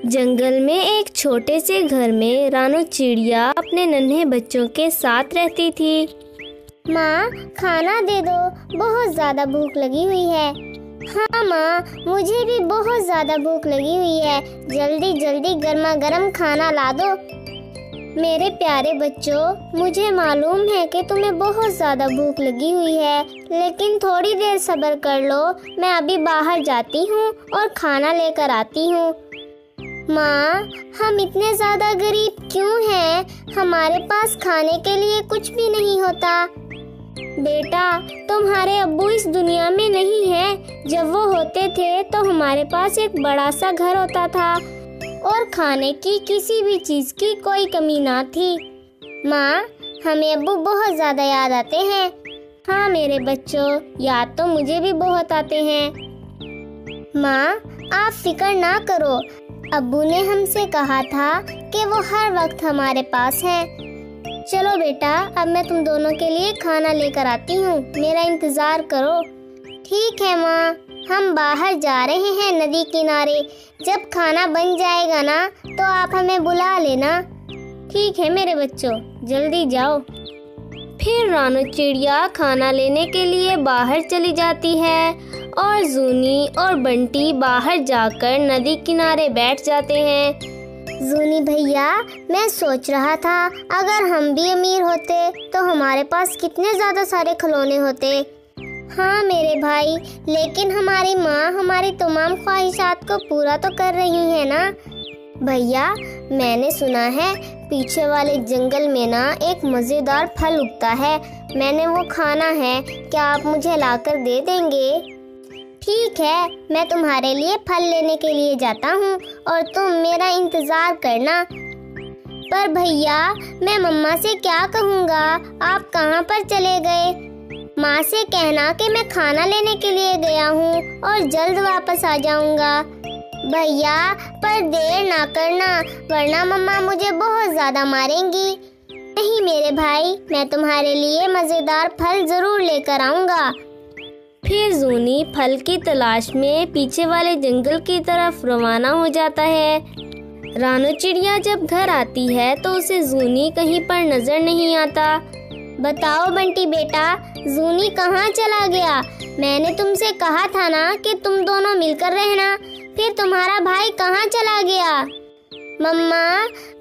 जंगल में एक छोटे से घर में रानू चिड़िया अपने नन्हे बच्चों के साथ रहती थी। माँ, खाना दे दो, बहुत ज़्यादा भूख लगी हुई है। हाँ माँ, मुझे भी बहुत ज़्यादा भूख लगी हुई है। जल्दी जल्दी गर्मा गर्म खाना ला दो। मेरे प्यारे बच्चों, मुझे मालूम है कि तुम्हें बहुत ज़्यादा भूख लगी हुई है, लेकिन थोड़ी देर सब्र कर लो। मैं अभी बाहर जाती हूँ और खाना लेकर आती हूँ। माँ, हम इतने ज़्यादा गरीब क्यों हैं? हमारे पास खाने के लिए कुछ भी नहीं होता। बेटा, तुम्हारे अब्बू इस दुनिया में नहीं है। जब वो होते थे तो हमारे पास एक बड़ा सा घर होता था और खाने की किसी भी चीज़ की कोई कमी ना थी। माँ, हमें अब्बू बहुत ज़्यादा याद आते हैं। हाँ मेरे बच्चों, याद तो मुझे भी बहुत आते हैं। माँ, आप फिक्र ना करो। अब्बू ने हमसे कहा था कि वो हर वक्त हमारे पास हैं। चलो बेटा, अब मैं तुम दोनों के लिए खाना लेकर आती हूँ। मेरा इंतज़ार करो। ठीक है माँ, हम बाहर जा रहे हैं नदी किनारे। जब खाना बन जाएगा ना तो आप हमें बुला लेना। ठीक है मेरे बच्चों, जल्दी जाओ। फिर रानू चिड़िया खाना लेने के लिए बाहर चली जाती है और जूनी और बंटी बाहर जाकर नदी किनारे बैठ जाते हैं। जूनी भैया, मैं सोच रहा था अगर हम भी अमीर होते तो हमारे पास कितने ज़्यादा सारे खिलौने होते। हाँ मेरे भाई, लेकिन हमारी माँ हमारी तमाम ख्वाहिशात को पूरा तो कर रही है ना। भैया, मैंने सुना है पीछे वाले जंगल में ना एक मज़ेदार फल उगता है। मैंने वो खाना है, क्या आप मुझे लाकर दे देंगे? ठीक है, मैं तुम्हारे लिए फल लेने के लिए जाता हूँ और तुम मेरा इंतज़ार करना। पर भैया, मैं मम्मा से क्या कहूँगा? आप कहाँ पर चले गए? माँ से कहना कि मैं खाना लेने के लिए गया हूँ और जल्द वापस आ जाऊँगा। भैया, पर देर ना करना, वरना मम्मा मुझे बहुत ज़्यादा मारेंगी। नहीं मेरे भाई, मैं तुम्हारे लिए मज़ेदार फल ज़रूर लेकर आऊँगा। फिर जूनी फल की तलाश में पीछे वाले जंगल की तरफ रवाना हो जाता है। रानू चिड़िया जब घर आती है तो उसे जूनी कहीं पर नजर नहीं आता। बताओ बंटी बेटा, जूनी कहाँ चला गया? मैंने तुमसे कहा था ना कि तुम दोनों मिलकर रहना। फिर तुम्हारा भाई कहाँ चला गया? मम्मा,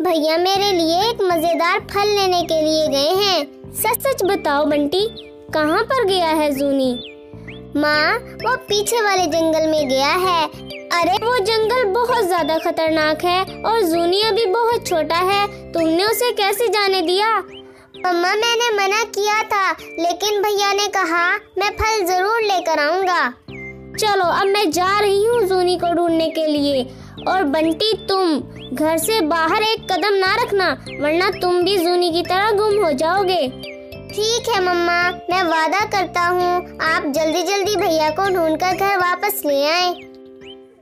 भैया मेरे लिए एक मज़ेदार फल लेने के लिए गए हैं। सच सच बताओ बंटी, कहाँ पर गया है जूनी? माँ, वो पीछे वाले जंगल में गया है। अरे वो जंगल बहुत ज्यादा खतरनाक है और जूनी अभी बहुत छोटा है। तुमने उसे कैसे जाने दिया? मम्मा, मैंने मना किया था, लेकिन भैया ने कहा मैं फल जरूर लेकर आऊँगा। चलो, अब मैं जा रही हूँ जूनी को ढूंढने के लिए। और बंटी, तुम घर से बाहर एक कदम ना रखना, वरना तुम भी जूनी की तरह गुम हो जाओगे। ठीक है मम्मा, मैं वादा करता हूँ आप जल्दी जल्दी भैया को ढूंढकर घर वापस ले आए।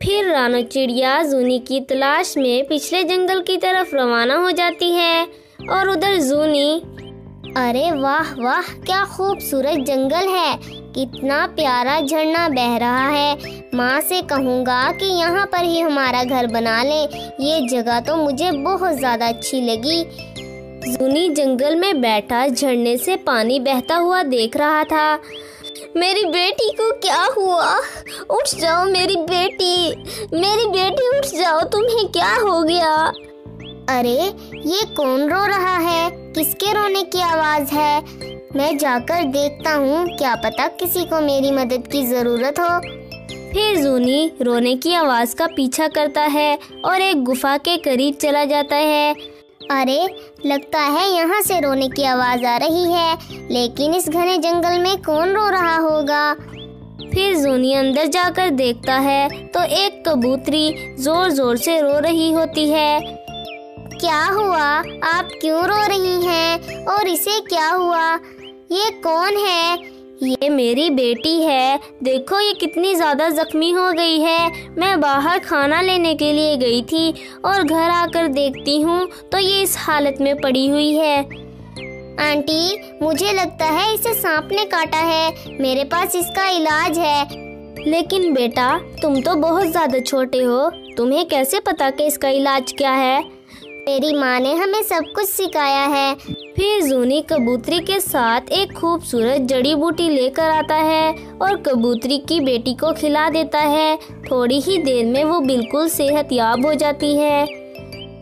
फिर रानू चिड़िया जूनी की तलाश में पिछले जंगल की तरफ रवाना हो जाती है और उधर जूनी। अरे वाह वाह, क्या खूबसूरत जंगल है। कितना प्यारा झरना बह रहा है। माँ से कहूँगा कि यहाँ पर ही हमारा घर बना ले। ये जगह तो मुझे बहुत ज़्यादा अच्छी लगी। जूनी जंगल में बैठा झरने से पानी बहता हुआ देख रहा था। मेरी बेटी को क्या हुआ? उठ जाओ मेरी बेटी, मेरी बेटी उठ जाओ, तुम्हें क्या हो गया? अरे, ये कौन रो रहा है? किसके रोने की आवाज़ है? मैं जाकर देखता हूँ, क्या पता किसी को मेरी मदद की ज़रूरत हो। फिर जूनी रोने की आवाज़ का पीछा करता है और एक गुफा के करीब चला जाता है। अरे, लगता है यहाँ से रोने की आवाज़ आ रही है, लेकिन इस घने जंगल में कौन रो रहा होगा? फिर जूनी अंदर जाकर देखता है तो एक कबूतरी जोर जोर से रो रही होती है। क्या हुआ? आप क्यों रो रही हैं? और इसे क्या हुआ? ये कौन है? ये मेरी बेटी है। देखो ये कितनी ज़्यादा जख्मी हो गई है। मैं बाहर खाना लेने के लिए गई थी और घर आकर देखती हूँ तो ये इस हालत में पड़ी हुई है। आंटी, मुझे लगता है इसे सांप ने काटा है। मेरे पास इसका इलाज है। लेकिन बेटा, तुम तो बहुत ज़्यादा छोटे हो, तुम्हें कैसे पता कि इसका इलाज क्या है? मेरी माँ ने हमें सब कुछ सिखाया है। फिर जूनी कबूतरी के साथ एक खूबसूरत जड़ी बूटी लेकर आता है और कबूतरी की बेटी को खिला देता है। थोड़ी ही देर में वो बिल्कुल सेहतयाब हो जाती है।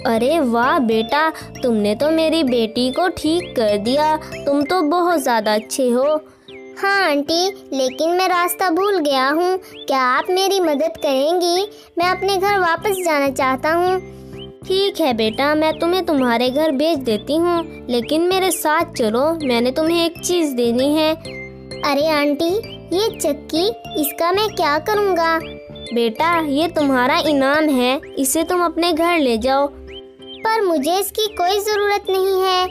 अरे वाह बेटा, तुमने तो मेरी बेटी को ठीक कर दिया। तुम तो बहुत ज्यादा अच्छे हो। हाँ आंटी, लेकिन मैं रास्ता भूल गया हूँ। क्या आप मेरी मदद करेंगी? मैं अपने घर वापस जाना चाहता हूँ। ठीक है बेटा, मैं तुम्हें तुम्हारे घर भेज देती हूँ, लेकिन मेरे साथ चलो, मैंने तुम्हें एक चीज देनी है। अरे आंटी, ये चक्की, इसका मैं क्या करूँगा? बेटा, ये तुम्हारा इनाम है, इसे तुम अपने घर ले जाओ। पर मुझे इसकी कोई जरूरत नहीं है।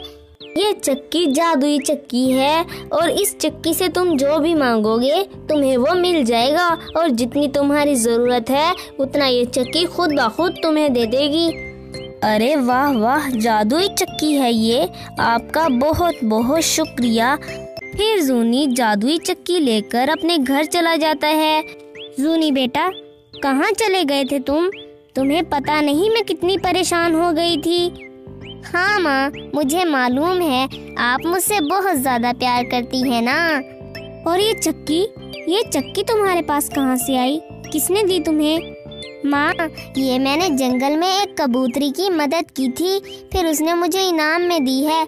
ये चक्की जादुई चक्की है और इस चक्की से तुम जो भी मांगोगे तुम्हें वो मिल जाएगा, और जितनी तुम्हारी जरूरत है उतना ये चक्की खुद ब खुद तुम्हें दे देगी। अरे वाह वाह, जादुई चक्की है ये, आपका बहुत बहुत शुक्रिया। फिर जूनी जादुई चक्की लेकर अपने घर चला जाता है। जूनी बेटा, कहाँ चले गए थे तुम? तुम्हें पता नहीं मैं कितनी परेशान हो गई थी। हाँ माँ, मुझे मालूम है, आप मुझसे बहुत ज्यादा प्यार करती है ना। और ये चक्की तुम्हारे पास कहाँ से आई? किसने दी तुम्हें? माँ, ये मैंने जंगल में एक कबूतरी की मदद की थी, फिर उसने मुझे इनाम में दी है।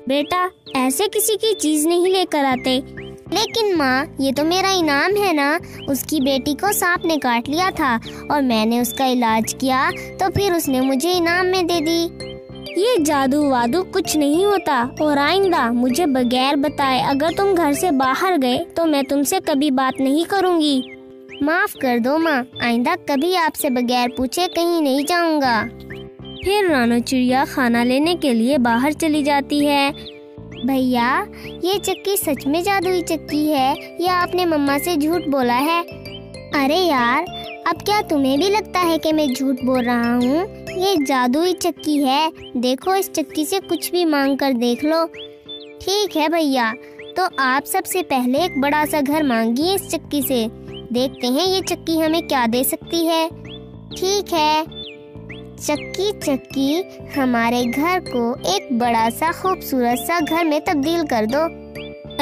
बेटा, ऐसे किसी की चीज नहीं लेकर आते। लेकिन माँ, ये तो मेरा इनाम है ना। उसकी बेटी को सांप ने काट लिया था और मैंने उसका इलाज किया, तो फिर उसने मुझे इनाम में दे दी। ये जादू वादू कुछ नहीं होता, और आइंदा मुझे बगैर बताए अगर तुम घर से बाहर गए तो मैं तुमसे कभी बात नहीं करूँगी। माफ कर दो माँ, आइंदा कभी आपसे बगैर पूछे कहीं नहीं जाऊँगा। फिर रानो चिड़िया खाना लेने के लिए बाहर चली जाती है। भैया, ये चक्की सच में जादुई चक्की है या आपने मम्मा से झूठ बोला है? अरे यार, अब क्या तुम्हें भी लगता है कि मैं झूठ बोल रहा हूँ? ये जादुई चक्की है, देखो इस चक्की से कुछ भी मांग कर देख लो। ठीक है भैया, तो आप सबसे पहले एक बड़ा सा घर मांगिए इस चक्की से, देखते हैं ये चक्की हमें क्या दे सकती है। ठीक है। चक्की चक्की, हमारे घर को एक बड़ा सा खूबसूरत सा घर में तब्दील कर दो।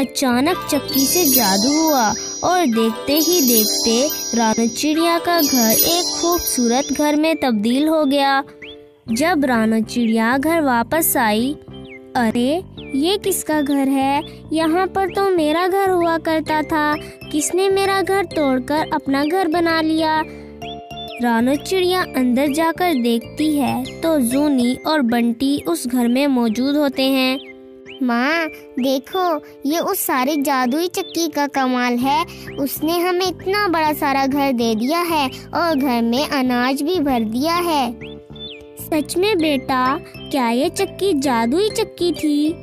अचानक चक्की से जादू हुआ और देखते ही देखते रानो चिड़िया का घर एक खूबसूरत घर में तब्दील हो गया। जब रानो चिड़िया घर वापस आई, अरे ये किसका घर है? यहाँ पर तो मेरा घर हुआ करता था, किसने मेरा घर तोड़कर अपना घर बना लिया? रानो चिड़िया अंदर जाकर देखती है तो जूनी और बंटी उस घर में मौजूद होते हैं। माँ देखो, ये उस सारी जादुई चक्की का कमाल है। उसने हमें इतना बड़ा सारा घर दे दिया है और घर में अनाज भी भर दिया है। सच में बेटा, क्या ये चक्की जादुई चक्की थी?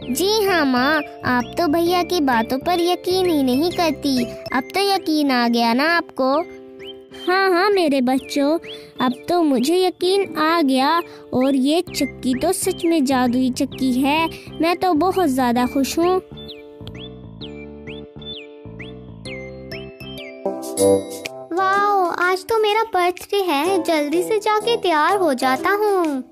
जी हाँ माँ, आप तो भैया की बातों पर यकीन ही नहीं करती। अब तो यकीन आ गया ना आपको? हाँ हाँ मेरे बच्चों, अब तो मुझे यकीन आ गया, और ये चक्की तो सच में जादुई चक्की है। मैं तो बहुत ज्यादा खुश हूँ। वाओ, आज तो मेरा बर्थडे है, जल्दी से जाके तैयार हो जाता हूँ।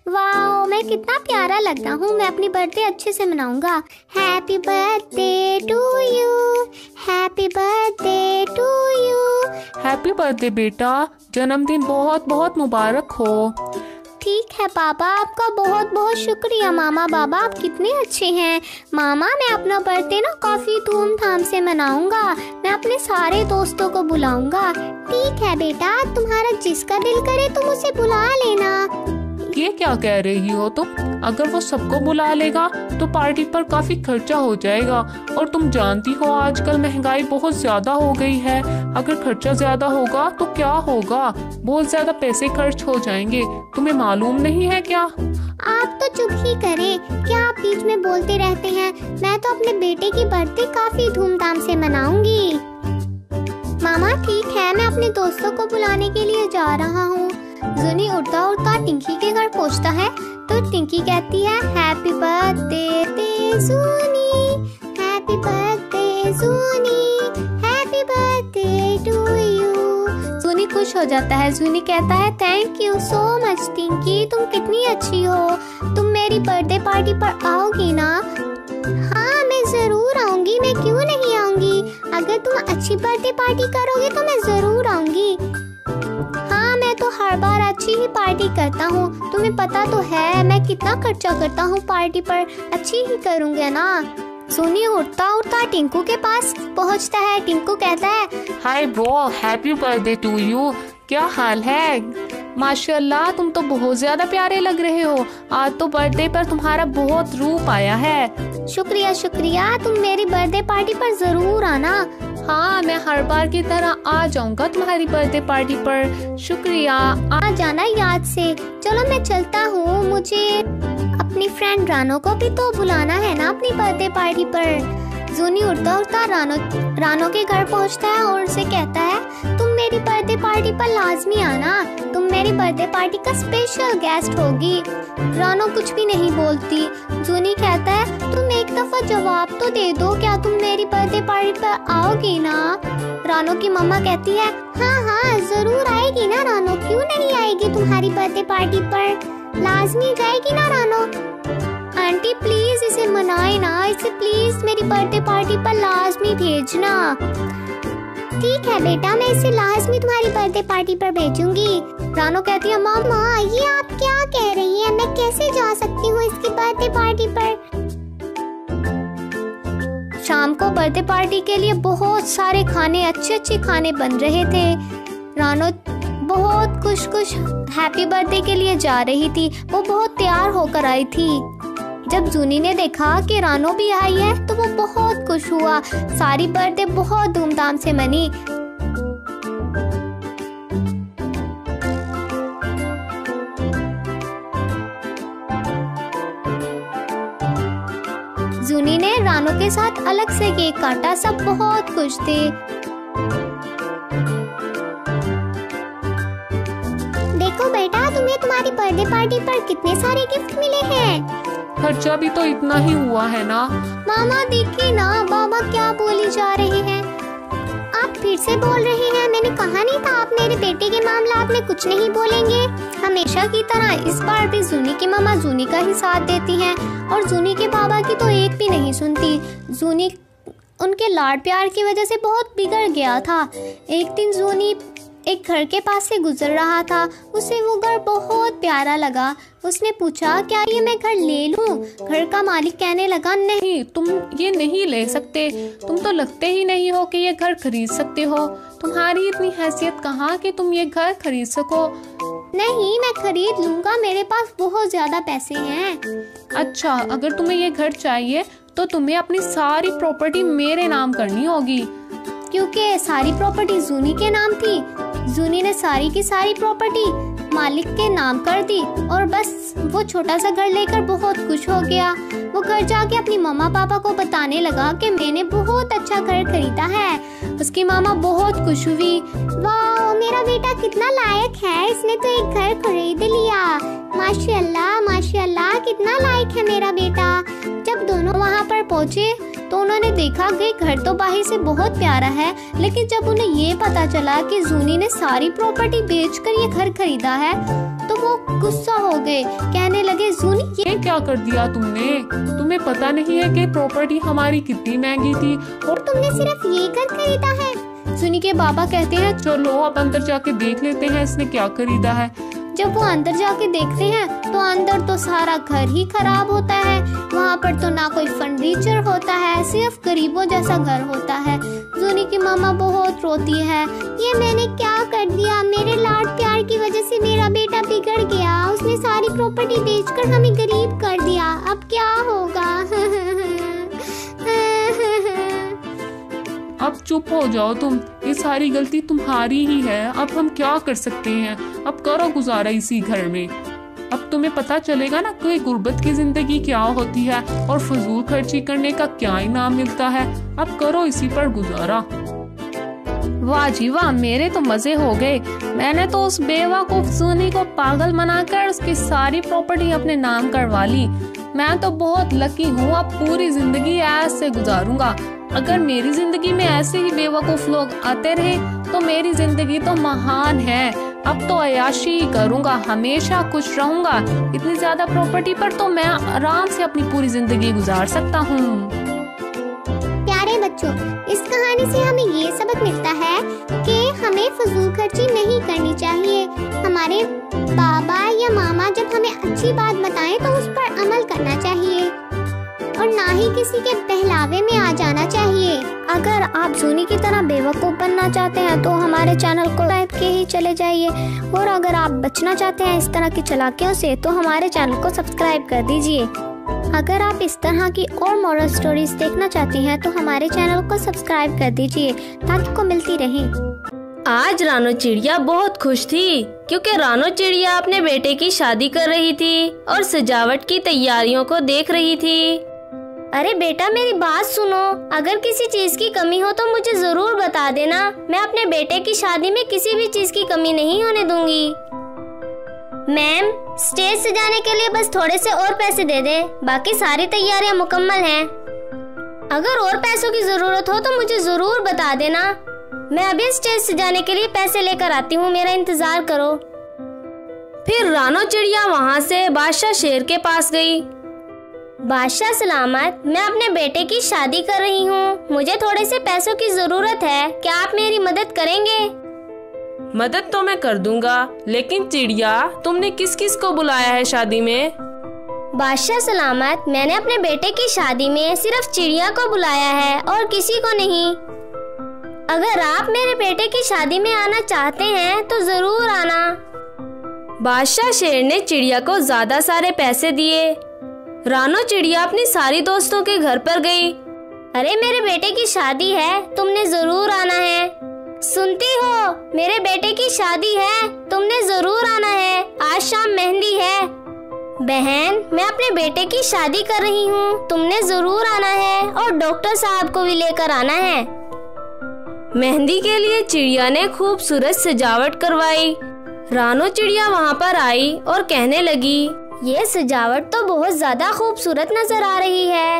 वाओ, मैं कितना प्यारा लगता हूँ। मैं अपनी बर्थडे अच्छे से मनाऊंगा। Happy birthday to you, happy birthday to you. Happy birthday बेटा, जन्मदिन बहुत बहुत मुबारक हो। ठीक है पापा, आपका बहुत बहुत शुक्रिया। मामा बाबा, आप कितने अच्छे हैं। मामा, मैं अपना बर्थडे ना काफी धूमधाम से मनाऊंगा। मैं अपने सारे दोस्तों को बुलाऊंगा। ठीक है बेटा, तुम्हारा जिसका दिल करे तुम उसे बुला लेना। ये क्या कह रही हो तुम? अगर वो सबको बुला लेगा तो पार्टी पर काफी खर्चा हो जाएगा, और तुम जानती हो आजकल महंगाई बहुत ज्यादा हो गई है। अगर खर्चा ज्यादा होगा तो क्या होगा? बहुत ज्यादा पैसे खर्च हो जाएंगे। तुम्हें मालूम नहीं है क्या? आप तो चुप ही करें, क्या आप बीच में बोलते रहते हैं। मैं तो अपने बेटे की बर्थडे काफी धूमधाम से मनाऊंगी। मामा ठीक है, मैं अपने दोस्तों को बुलाने के लिए जा रहा हूँ। जूनी उड़ता उड़ता टिंकी के घर पहुँचता है तो टिंकी कहती है, happy birthday Juni, happy birthday Juni, happy birthday to you. Juni खुश हो जाता है। जूनी कहता है thank you so much Tinki, तुम कितनी अच्छी हो। तुम मेरी बर्थडे पार्टी पर आओगी ना? हाँ मैं जरूर आऊंगी, मैं क्यों नहीं आऊंगी। अगर तुम अच्छी बर्थडे पार्टी करोगे तो मैं जरूर आऊंगी। हाँ मैं तो हर बार अच्छी ही पार्टी करता हूँ, तुम्हें पता तो है मैं कितना खर्चा करता हूँ पार्टी पर, अच्छी ही करूँगा ना। जूनी उड़ता उड़ता टिंकू के पास पहुँचता है। टिंकू कहता है hi bro, happy birthday to you. क्या हाल है? माशाल्लाह तुम तो बहुत ज्यादा प्यारे लग रहे हो। आज तो बर्थडे पर तुम्हारा बहुत रूप आया है। शुक्रिया शुक्रिया, तुम मेरी बर्थडे पार्टी पर जरूर आना। हाँ मैं हर बार की तरह आ जाऊंगा तुम्हारी बर्थडे पार्टी पर। शुक्रिया। आ जाना याद से। चलो मैं चलता हूँ, मुझे अपनी फ्रेंड रानो को भी तो बुलाना है ना अपनी बर्थडे पार्टी पर। जूनी उड़ता उड़ता रानो के घर पहुँचता है और उसे कहता है तुम मेरी बर्थडे पार्टी पर लाजमी आना, तुम मेरी बर्थडे पार्टी का स्पेशल गेस्ट होगी। रानो कुछ भी नहीं बोलती। जूनी कहता है तुम एक दफा जवाब तो दे दो, क्या तुम मेरी बर्थडे पार्टी पर आओगी ना? रानो की मम्मा कहती है हाँ हाँ जरूर आएगी ना रानो, क्यों नहीं आएगी तुम्हारी बर्थडे पार्टी पर, लाजमी जाएगी ना रानो। आंटी प्लीज इसे मनाए ना, इसे प्लीज मेरी बर्थडे पार्टी पर लाजमी भेजना। ठीक है बेटा, मैं इसे लाजमी तुम्हारी बर्थडे पार्टी पर भेजूंगी। रानो कहती है मम्मा ये आप क्या कह रही हैं, मैं कैसे जा सकती हूँ इसकी बर्थडे पार्टी पर। शाम को बर्थडे पार्टी के लिए बहुत सारे खाने, अच्छे अच्छे खाने बन रहे थे। रानो बहुत खुश हैप्पी बर्थडे के लिए जा रही थी, वो बहुत तैयार होकर आई थी। जब जूनी ने देखा कि रानो भी आई है तो वो बहुत खुश हुआ। सारी बर्थडे बहुत धूमधाम से मनी। जूनी ने रानो के साथ अलग से केक काटा, सब बहुत खुश थे। देखो बेटा तुम्हें तुम्हारी बर्थडे पार्टी पर कितने सारे गिफ्ट मिले हैं। खर्चा भी तो इतना ही हुआ है ना। मामा देखिए ना, बाबा क्या बोली जा रहे हैं। आप फिर से बोल रहे हैं, मैंने कहा नहीं था आप मेरे बेटे के मामलात में कुछ नहीं बोलेंगे। हमेशा की तरह इस बार भी जूनी की मामा जूनी का ही साथ देती हैं और जूनी के बाबा की तो एक भी नहीं सुनती। जूनी उनके लाड प्यार की वजह से बहुत बिगड़ गया था। एक दिन जूनी एक घर के पास से गुजर रहा था, उसे वो घर बहुत प्यारा लगा। उसने पूछा क्या ये मैं घर ले लूं? घर का मालिक कहने लगा नहीं, तुम ये नहीं ले सकते, तुम तो लगते ही नहीं हो कि ये घर खरीद सकते हो। तुम्हारी इतनी हैसियत कहाँ कि तुम ये घर खरीद सको। नहीं मैं खरीद लूंगा, मेरे पास बहुत ज्यादा पैसे हैं। अच्छा अगर तुम्हें ये घर चाहिए तो तुम्हें अपनी सारी प्रॉपर्टी मेरे नाम करनी होगी। क्योंकि सारी प्रॉपर्टी जूनी के नाम थी। जूनी ने सारी की सारी प्रॉपर्टी मालिक के नाम कर दी और बस वो छोटा सा घर लेकर बहुत खुश हो गया। वो घर जाके अपनी मम्मा पापा को बताने लगा कि मैंने बहुत अच्छा घर खरीदा है। उसकी मामा बहुत खुश हुई। वाह मेरा बेटा कितना लायक है, इसने तो एक घर खरीद लिया। माशाल्लाह माशाल्लाह कितना लायक है मेरा बेटा। जब दोनों वहाँ पर पहुँचे तो उन्होंने देखा कि घर तो बाहर से बहुत प्यारा है, लेकिन जब उन्हें ये पता चला कि जूनी ने सारी प्रॉपर्टी बेचकर ये घर खरीदा है तो वो गुस्सा हो गए। कहने लगे जूनी ये क्या कर दिया तुमने? तुम्हें पता नहीं है कि प्रॉपर्टी हमारी कितनी महंगी थी और तुमने सिर्फ ये घर खरीदा है। जूनी के बाबा कहते हैं चलो अब अंदर जाके देख लेते हैं इसने क्या खरीदा है। जब वो अंदर जाके देखते हैं तो अंदर तो सारा घर ही खराब होता है। वहाँ पर तो ना कोई फर्नीचर होता है, सिर्फ गरीबों जैसा घर होता है। जूनी की मामा बहुत रोती है। ये मैंने क्या कर दिया, मेरे लाड प्यार की वजह से मेरा बेटा बिगड़ गया। उसने सारी प्रॉपर्टी बेचकर हमें गरीब कर दिया, अब क्या होगा। अब चुप हो जाओ तुम, ये सारी गलती तुम्हारी ही है। अब हम क्या कर सकते हैं, अब करो गुजारा इसी घर में। अब तुम्हें पता चलेगा ना कि गुर्बत की जिंदगी क्या होती है और फजूल खर्ची करने का क्या इनाम मिलता है। अब करो इसी पर गुजारा। वाह जी वाह, मेरे तो मजे हो गए। मैंने तो उस बेवकूफ जूनी को पागल बनाकर उसकी सारी प्रॉपर्टी अपने नाम करवा ली। मैं तो बहुत लकी हूँ, अब पूरी जिंदगी ऐसे गुजारूंगा। अगर मेरी जिंदगी में ऐसे ही बेवकूफ लोग आते रहे तो मेरी जिंदगी तो महान है। अब तो अय्याशी करूँगा, हमेशा खुश रहूँगा। इतनी ज्यादा प्रॉपर्टी पर तो मैं आराम से अपनी पूरी जिंदगी गुजार सकता हूँ। प्यारे बच्चों, इस कहानी से हमें ये सबक मिलता है कि हमें फजूल खर्ची नहीं करनी चाहिए। हमारे बाबा या मामा जब हमें अच्छी बात बताएं तो उस पर अमल करना चाहिए और ना ही किसी के बहलावे में आ जाना चाहिए। अगर आप जूनी की तरह बेवकूफ़ बनना चाहते हैं तो हमारे चैनल को लाइक के ही चले जाइए, और अगर आप बचना चाहते हैं इस तरह की चालाकियों से तो हमारे चैनल को सब्सक्राइब कर दीजिए। अगर आप इस तरह की और मॉरल स्टोरीज देखना चाहती हैं तो हमारे चैनल को सब्सक्राइब कर दीजिए ताकि को मिलती रहे। आज रानो चिड़िया बहुत खुश थी क्योंकि रानो चिड़िया अपने बेटे की शादी कर रही थी और सजावट की तैयारियों को देख रही थी। अरे बेटा, मेरी बात सुनो, अगर किसी चीज की कमी हो तो मुझे जरूर बता देना। मैं अपने बेटे की शादी में किसी भी चीज की कमी नहीं होने दूंगी। मैम, स्टेज सजाने के लिए बस थोड़े से और पैसे दे दे, बाकी सारी तैयारियां मुकम्मल हैं। अगर और पैसों की जरूरत हो तो मुझे जरूर बता देना। मैं अभी स्टेज सजाने के लिए पैसे लेकर आती हूँ, मेरा इंतजार करो। फिर रानो चिड़िया वहाँ से बादशाह शेर के पास गई। बादशाह सलामत, मैं अपने बेटे की शादी कर रही हूँ, मुझे थोड़े से पैसों की जरूरत है, क्या आप मेरी मदद करेंगे? मदद तो मैं कर दूंगा, लेकिन चिड़िया, तुमने किस किस को बुलाया है शादी में? बादशाह सलामत, मैंने अपने बेटे की शादी में सिर्फ चिड़िया को बुलाया है और किसी को नहीं। अगर आप मेरे बेटे की शादी में आना चाहते हैं तो जरूर आना। बादशाह शेर ने चिड़िया को ज्यादा सारे पैसे दिए। रानो चिड़िया अपनी सारी दोस्तों के घर पर गई। अरे मेरे बेटे की शादी है, तुमने जरूर आना है। सुनती हो, मेरे बेटे की शादी है, तुमने जरूर आना है। आज शाम मेहंदी है। बहन, मैं अपने बेटे की शादी कर रही हूँ, तुमने जरूर आना है और डॉक्टर साहब को भी लेकर आना है। मेहंदी के लिए चिड़िया ने खूबसूरत सजावट करवाई। रानो चिड़िया वहाँ पर आई और कहने लगी, ये सजावट तो बहुत ज्यादा खूबसूरत नजर आ रही है।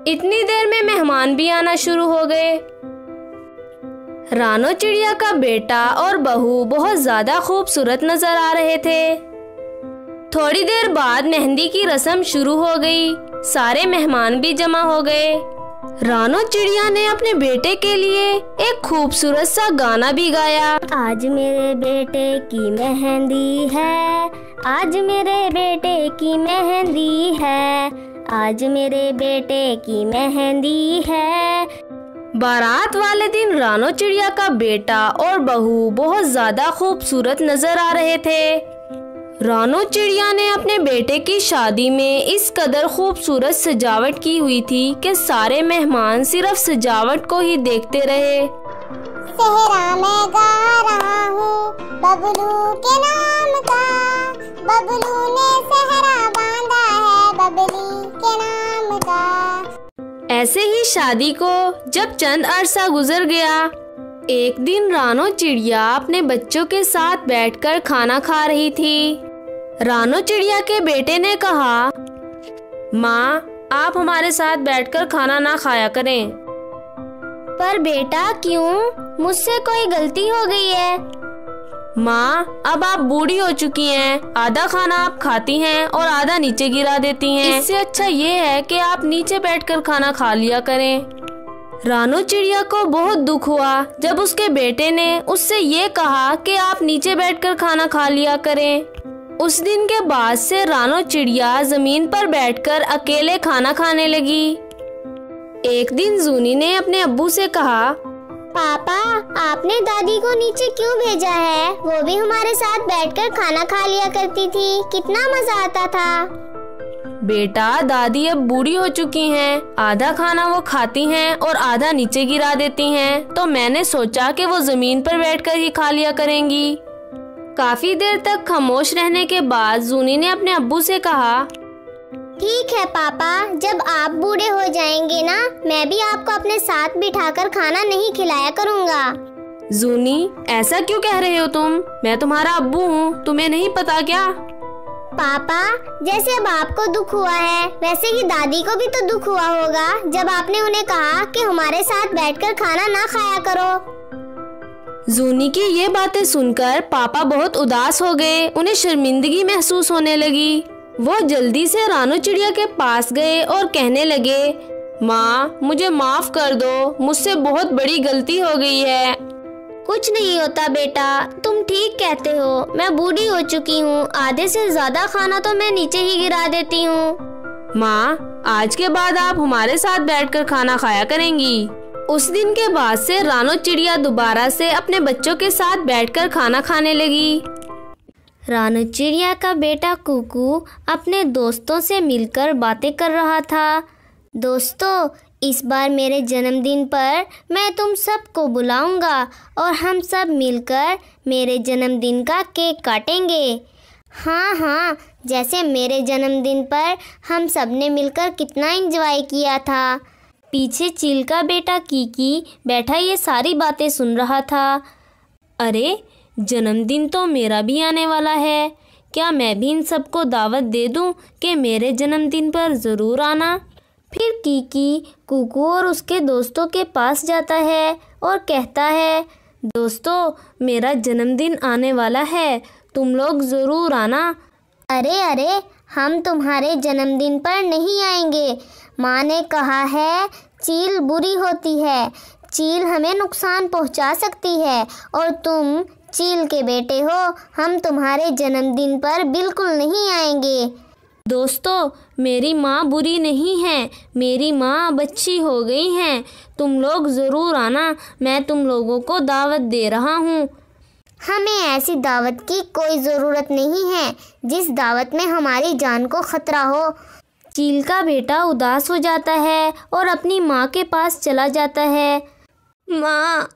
इतनी देर में मेहमान भी आना शुरू हो गए। रानो चिड़िया का बेटा और बहू बहुत ज्यादा खूबसूरत नजर आ रहे थे। थोड़ी देर बाद मेहंदी की रस्म शुरू हो गई। सारे मेहमान भी जमा हो गए। रानो चिड़िया ने अपने बेटे के लिए एक खूबसूरत सा गाना भी गाया। आज मेरे बेटे की मेहंदी है, आज मेरे बेटे की मेहंदी है, आज मेरे बेटे की मेहंदी है। बारात वाले दिन रानो चिड़िया का बेटा और बहू बहुत ज्यादा खूबसूरत नजर आ रहे थे। रानो चिड़िया ने अपने बेटे की शादी में इस कदर खूबसूरत सजावट की हुई थी कि सारे मेहमान सिर्फ सजावट को ही देखते रहे। सेहरा मैं गा रहा हूँ बबलू के नाम का, बबलू ने सेहरा बांधा है बबली के नाम का। ऐसे ही शादी को जब चंद अरसा गुजर गया, एक दिन रानो चिड़िया अपने बच्चों के साथ बैठकर खाना खा रही थी। रानो चिड़िया के बेटे ने कहा, माँ, आप हमारे साथ बैठकर खाना ना खाया करें। पर बेटा क्यों? मुझसे कोई गलती हो गई है। माँ, अब आप बूढ़ी हो चुकी हैं, आधा खाना आप खाती हैं और आधा नीचे गिरा देती हैं। इससे अच्छा ये है कि आप नीचे बैठकर खाना खा लिया करें। रानो चिड़िया को बहुत दुख हुआ जब उसके बेटे ने उससे ये कहा कि आप नीचे बैठकर खाना खा लिया करें। उस दिन के बाद से रानो चिड़िया जमीन पर बैठकर अकेले खाना खाने लगी। एक दिन जूनी ने अपने अब्बू से कहा, पापा, आपने दादी को नीचे क्यों भेजा है? वो भी हमारे साथ बैठकर खाना खा लिया करती थी, कितना मजा आता था। बेटा, दादी अब बूढ़ी हो चुकी हैं, आधा खाना वो खाती हैं और आधा नीचे गिरा देती हैं, तो मैंने सोचा कि वो जमीन पर बैठकर ही खा लिया करेंगी। काफी देर तक खामोश रहने के बाद जूनी ने अपने अब्बू से कहा, ठीक है पापा, जब आप बूढ़े हो जाएंगे ना, मैं भी आपको अपने साथ बिठाकर खाना नहीं खिलाया करूँगा। जूनी, ऐसा क्यों कह रहे हो तुम? मैं तुम्हारा अब्बू हूँ, तुम्हें नहीं पता क्या? पापा, जैसे अब आपको दुख हुआ है वैसे ही दादी को भी तो दुख हुआ होगा जब आपने उन्हें कहा कि हमारे साथ बैठकर खाना ना खाया करो। जूनी की ये बातें सुनकर पापा बहुत उदास हो गए। उन्हें शर्मिंदगी महसूस होने लगी। वो जल्दी से रानो चिड़िया के पास गए और कहने लगे, माँ मुझे माफ कर दो, मुझसे बहुत बड़ी गलती हो गई है। कुछ नहीं होता बेटा, तुम ठीक कहते हो। मैं बूढ़ी हो चुकी हूँ, आधे से ज्यादा खाना तो मैं नीचे ही गिरा देती हूँ। माँ आज के बाद आप हमारे साथ बैठकर खाना खाया करेंगी। उस दिन के बाद से रानो चिड़िया दोबारा से अपने बच्चों के साथ बैठकर खाना खाने लगी। रानो चिड़िया का बेटा कुकू अपने दोस्तों से मिलकर बातें कर रहा था। दोस्तों, इस बार मेरे जन्मदिन पर मैं तुम सबको बुलाऊंगा और हम सब मिलकर मेरे जन्मदिन का केक काटेंगे। हाँ, जैसे मेरे जन्मदिन पर हम सब ने मिलकर कितना एंजॉय किया था। पीछे चील का बेटा कीकी बैठा ये सारी बातें सुन रहा था। अरे जन्मदिन तो मेरा भी आने वाला है, क्या मैं भी इन सबको दावत दे दूं कि मेरे जन्मदिन पर ज़रूर आना। फिर कीकी कुकू और उसके दोस्तों के पास जाता है और कहता है, दोस्तों मेरा जन्मदिन आने वाला है, तुम लोग ज़रूर आना। अरे हम तुम्हारे जन्मदिन पर नहीं आएंगे। माँ ने कहा है चील बुरी होती है, चील हमें नुकसान पहुँचा सकती है और तुम चील के बेटे हो, हम तुम्हारे जन्मदिन पर बिल्कुल नहीं आएंगे। दोस्तों मेरी माँ बुरी नहीं है, मेरी माँ बच्ची हो गई हैं, तुम लोग ज़रूर आना, मैं तुम लोगों को दावत दे रहा हूँ। हमें ऐसी दावत की कोई ज़रूरत नहीं है जिस दावत में हमारी जान को खतरा हो। चील का बेटा उदास हो जाता है और अपनी माँ के पास चला जाता है। माँ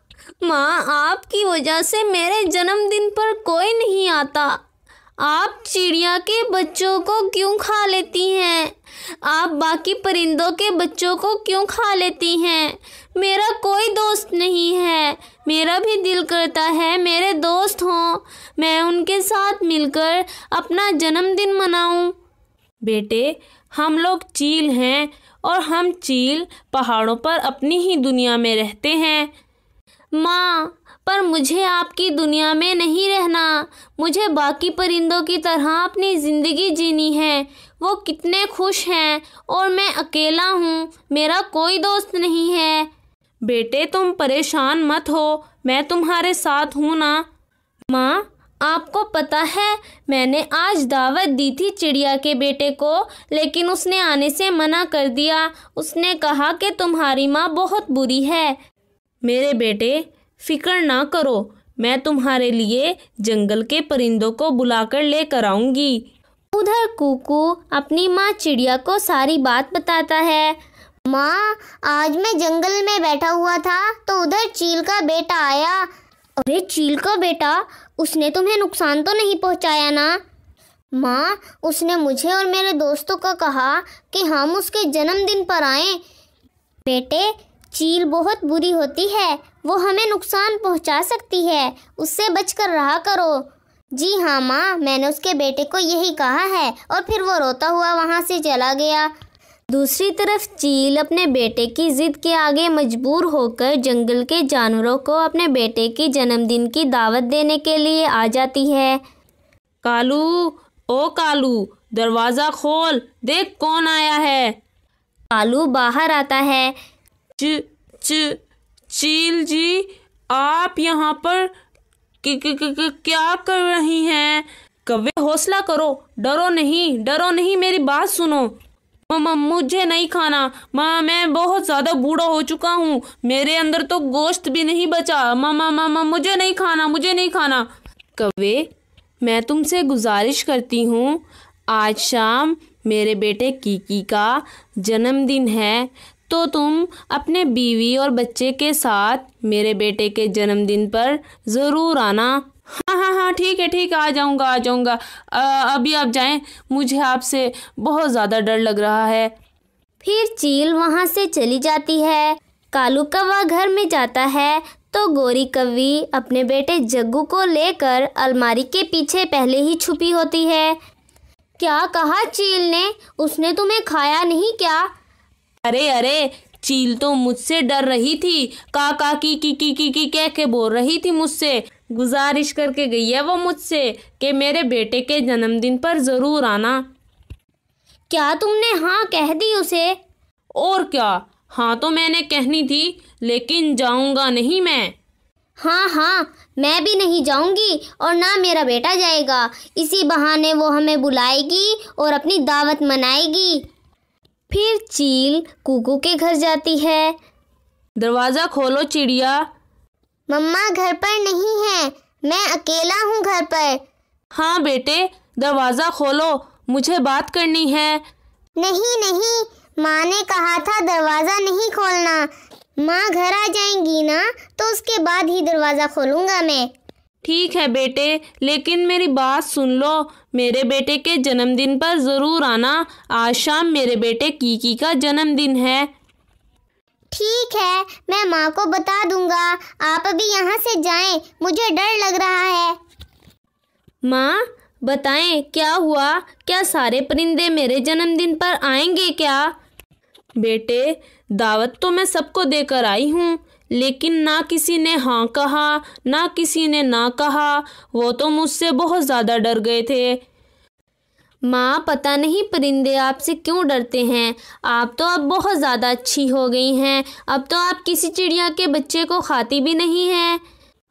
आपकी वजह से मेरे जन्मदिन पर कोई नहीं आता। आप चिड़िया के बच्चों को क्यों खा लेती हैं? आप बाकी परिंदों के बच्चों को क्यों खा लेती हैं? मेरा कोई दोस्त नहीं है, मेरा भी दिल करता है मेरे दोस्त हों, मैं उनके साथ मिलकर अपना जन्मदिन मनाऊं। बेटे हम लोग चील हैं और हम चील पहाड़ों पर अपनी ही दुनिया में रहते हैं। माँ पर मुझे आपकी दुनिया में नहीं रहना, मुझे बाकी परिंदों की तरह अपनी ज़िंदगी जीनी है। वो कितने खुश हैं और मैं अकेला हूँ, मेरा कोई दोस्त नहीं है। बेटे तुम परेशान मत हो, मैं तुम्हारे साथ हूँ ना। माँ आपको पता है मैंने आज दावत दी थी चिड़िया के बेटे को, लेकिन उसने आने से मना कर दिया। उसने कहा कि तुम्हारी माँ बहुत बुरी है। मेरे बेटे फिक्र ना करो, मैं तुम्हारे लिए जंगल के परिंदों को बुलाकर लेकर आऊंगी। उधर कुकू अपनी माँ चिड़िया को सारी बात बताता है। माँ आज मैं जंगल में बैठा हुआ था तो उधर चील का बेटा आया। अरे चील का बेटा, उसने तुम्हें नुकसान तो नहीं पहुँचाया ना? माँ उसने मुझे और मेरे दोस्तों को कहा कि हम उसके जन्मदिन पर आएं। बेटे चील बहुत बुरी होती है, वो हमें नुकसान पहुंचा सकती है, उससे बचकर रहा करो। जी हाँ माँ, मैंने उसके बेटे को यही कहा है। और फिर वो रोता हुआ वहाँ से चला गया। दूसरी तरफ चील अपने बेटे की जिद के आगे मजबूर होकर जंगल के जानवरों को अपने बेटे की जन्मदिन की दावत देने के लिए आ जाती है। कालू, ओ कालू, दरवाज़ा खोल, देख कौन आया है। कालू बाहर आता है। चील जी, आप यहाँ पर क्या कर रही हैं? कव्वे हौसला करो, डरो नहीं, मेरी बात सुनो। मुझे नहीं खाना, मैं बहुत ज़्यादा बूढ़ा हो चुका हूँ, मेरे अंदर तो गोश्त भी नहीं बचा। मुझे नहीं खाना। कव्वे मैं तुमसे गुजारिश करती हूँ, आज शाम मेरे बेटे कीकी का जन्मदिन है, तो तुम अपने बीवी और बच्चे के साथ मेरे बेटे के जन्मदिन पर ज़रूर आना। हाँ ठीक है, आ जाऊँगा। अभी आप जाएं, मुझे आपसे बहुत ज़्यादा डर लग रहा है। फिर चील वहाँ से चली जाती है। कालू कौवा घर में जाता है तो गोरी कौवी अपने बेटे जग्गू को लेकर अलमारी के पीछे पहले ही छुपी होती है। क्या कहा चील ने? उसने तुम्हें खाया नहीं क्या? अरे चील तो मुझसे डर रही थी, काका की कह के बोल रही थी मुझसे। गुजारिश करके गई है वो मुझसे कि मेरे बेटे के जन्मदिन पर ज़रूर आना। क्या तुमने हाँ कह दी उसे? और क्या, हाँ तो मैंने कहनी थी, लेकिन जाऊंगा नहीं मैं। हाँ, मैं भी नहीं जाऊंगी और ना मेरा बेटा जाएगा। इसी बहाने वो हमें बुलाएगी और अपनी दावत मनाएगी। फिर चील कुकू के घर जाती है। दरवाज़ा खोलो चिड़िया। मम्मा घर पर नहीं है, मैं अकेला हूँ घर पर। हाँ बेटे, दरवाज़ा खोलो, मुझे बात करनी है। नहीं, माँ ने कहा था दरवाज़ा नहीं खोलना। माँ घर आ जाएंगी ना तो उसके बाद ही दरवाज़ा खोलूँगा मैं। ठीक है बेटे, लेकिन मेरी बात सुन लो, मेरे बेटे के जन्मदिन पर ज़रूर आना। आज शाम मेरे बेटे कीकी का जन्मदिन है। ठीक है, मैं माँ को बता दूंगा। आप अभी यहाँ से जाएं, मुझे डर लग रहा है। माँ बताएं क्या हुआ? क्या सारे परिंदे मेरे जन्मदिन पर आएंगे क्या? बेटे, दावत तो मैं सबको देकर आई हूँ, लेकिन ना किसी ने हाँ कहा ना किसी ने ना कहा। वो तो मुझसे बहुत ज़्यादा डर गए थे। माँ पता नहीं परिंदे आपसे क्यों डरते हैं। आप तो अब बहुत ज़्यादा अच्छी हो गई हैं। अब तो आप किसी चिड़िया के बच्चे को खाती भी नहीं हैं।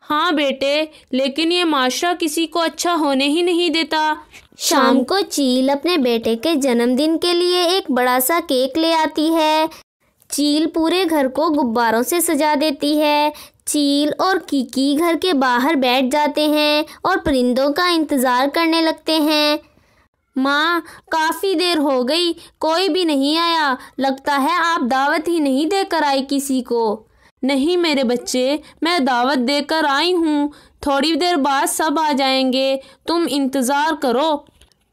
हाँ बेटे, लेकिन ये माशरा किसी को अच्छा होने ही नहीं देता। शाम को चील अपने बेटे के जन्मदिन के लिए एक बड़ा सा केक ले आती है। चील पूरे घर को गुब्बारों से सजा देती है। चील और कीकी घर के बाहर बैठ जाते हैं और परिंदों का इंतज़ार करने लगते हैं। माँ, काफ़ी देर हो गई, कोई भी नहीं आया। लगता है आप दावत ही नहीं देकर आई किसी को। नहीं मेरे बच्चे, मैं दावत देकर आई हूँ। थोड़ी देर बाद सब आ जाएंगे, तुम इंतज़ार करो।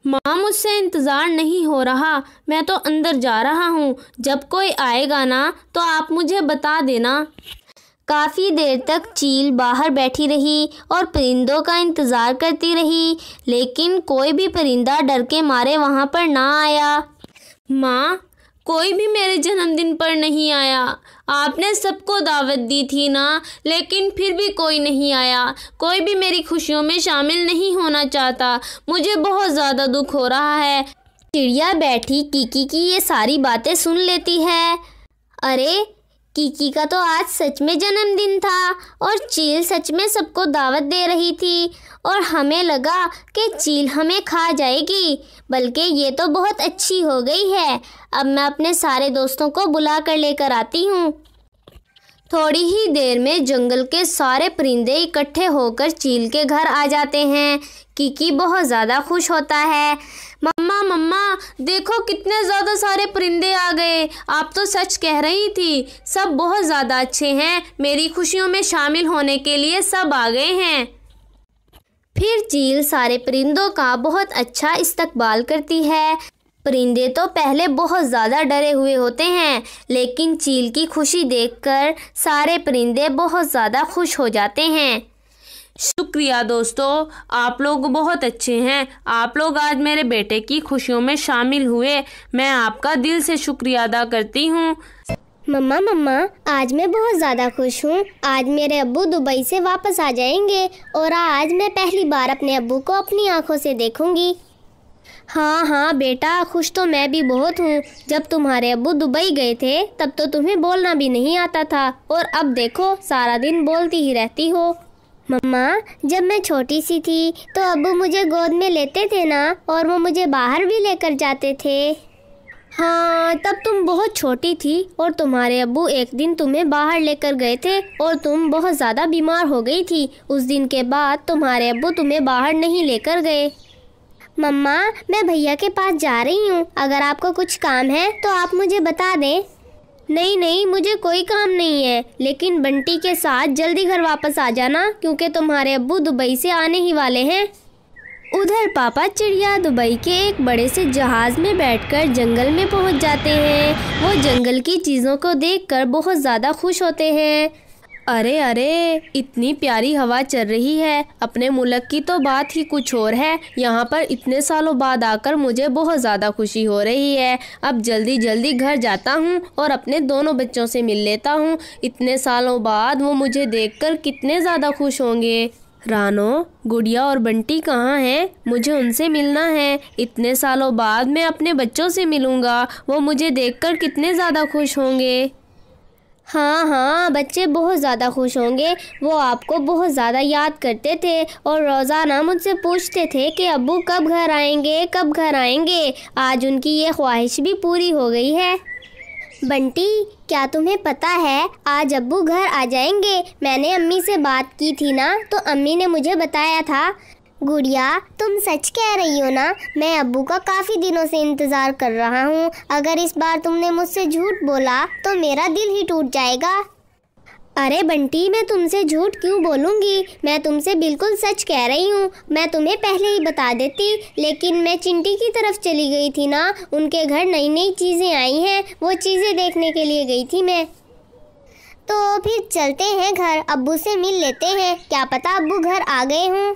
माँ मुझसे इंतज़ार नहीं हो रहा, मैं तो अंदर जा रहा हूँ। जब कोई आएगा ना तो आप मुझे बता देना। काफ़ी देर तक चील बाहर बैठी रही और परिंदों का इंतज़ार करती रही, लेकिन कोई भी परिंदा डर के मारे वहाँ पर ना आया। माँ, कोई भी मेरे जन्मदिन पर नहीं आया। आपने सबको दावत दी थी ना, लेकिन फिर भी कोई नहीं आया। कोई भी मेरी खुशियों में शामिल नहीं होना चाहता। मुझे बहुत ज़्यादा दुख हो रहा है। चिड़िया बैठी कीकी की ये सारी बातें सुन लेती है। अरे, कीकी का तो आज सच में जन्मदिन था और चील सच में सबको दावत दे रही थी और हमें लगा कि चील हमें खा जाएगी, बल्कि ये तो बहुत अच्छी हो गई है। अब मैं अपने सारे दोस्तों को बुला कर लेकर आती हूँ। थोड़ी ही देर में जंगल के सारे परिंदे इकट्ठे होकर चील के घर आ जाते हैं। कीकी बहुत ज़्यादा खुश होता है। मम्मा, देखो कितने ज़्यादा सारे परिंदे आ गए। आप तो सच कह रही थी, सब बहुत ज़्यादा अच्छे हैं। मेरी खुशियों में शामिल होने के लिए सब आ गए हैं। फिर चील सारे परिंदों का बहुत अच्छा इस्तकबाल करती है। परिंदे तो पहले बहुत ज़्यादा डरे हुए होते हैं, लेकिन चील की खुशी देखकर सारे परिंदे बहुत ज़्यादा खुश हो जाते हैं। शुक्रिया दोस्तों, आप लोग बहुत अच्छे हैं। आप लोग आज मेरे बेटे की खुशियों में शामिल हुए। मैं आपका दिल से शुक्रिया अदा करती हूँ। मम्मा, आज मैं बहुत ज़्यादा खुश हूँ। आज मेरे अब्बू दुबई से वापस आ जाएंगे और आज मैं पहली बार अपने अब्बू को अपनी आंखों से देखूंगी। हाँ बेटा, खुश तो मैं भी बहुत हूँ। जब तुम्हारे अब्बू दुबई गए थे तब तो तुम्हें बोलना भी नहीं आता था, और अब देखो सारा दिन बोलती ही रहती हो। मम्मा, जब मैं छोटी सी थी तो अब्बू मुझे गोद में लेते थे ना, और वो मुझे बाहर भी लेकर जाते थे। हाँ, तब तुम बहुत छोटी थी और तुम्हारे अब्बू एक दिन तुम्हें बाहर लेकर गए थे और तुम बहुत ज़्यादा बीमार हो गई थी। उस दिन के बाद तुम्हारे अब्बू तुम्हें बाहर नहीं लेकर गए। मम्मा, मैं भैया के पास जा रही हूँ। अगर आपको कुछ काम है तो आप मुझे बता दें। नहीं, मुझे कोई काम नहीं है, लेकिन बंटी के साथ जल्दी घर वापस आ जाना, क्योंकि तुम्हारे अब्बू दुबई से आने ही वाले हैं। उधर पापा चिड़िया दुबई के एक बड़े से जहाज़ में बैठकर जंगल में पहुंच जाते हैं। वो जंगल की चीज़ों को देखकर बहुत ज़्यादा खुश होते हैं। अरे अरे, इतनी प्यारी हवा चल रही है। अपने मुल्क की तो बात ही कुछ और है। यहाँ पर इतने सालों बाद आकर मुझे बहुत ज़्यादा खुशी हो रही है। अब जल्दी जल्दी घर जाता हूँ और अपने दोनों बच्चों से मिल लेता हूँ। इतने सालों बाद वो मुझे देखकर कितने ज़्यादा खुश होंगे। रानो, गुड़िया और बंटी कहाँ हैं? मुझे उनसे मिलना है। इतने सालों बाद मैं अपने बच्चों से मिलूँगा। वो मुझे देखकर कितने ज़्यादा खुश होंगे। हाँ हाँ, बच्चे बहुत ज़्यादा खुश होंगे। वो आपको बहुत ज़्यादा याद करते थे और रोज़ाना मुझसे पूछते थे कि अब्बू कब घर आएंगे, कब घर आएंगे। आज उनकी ये ख्वाहिश भी पूरी हो गई है। बंटी, क्या तुम्हें पता है आज अब्बू घर आ जाएंगे? मैंने अम्मी से बात की थी ना, तो अम्मी ने मुझे बताया था। गुड़िया, तुम सच कह रही हो ना? मैं अब्बू का काफ़ी दिनों से इंतज़ार कर रहा हूँ। अगर इस बार तुमने मुझसे झूठ बोला तो मेरा दिल ही टूट जाएगा। अरे बंटी, मैं तुमसे झूठ क्यों बोलूँगी? मैं तुमसे बिल्कुल सच कह रही हूँ। मैं तुम्हें पहले ही बता देती, लेकिन मैं चिंटी की तरफ चली गई थी ना। उनके घर नई नई चीज़ें आई हैं, वो चीज़ें देखने के लिए गई थी मैं। तो फिर चलते हैं घर, अब्बू से मिल लेते हैं। क्या पता अब्बू घर आ गए हों।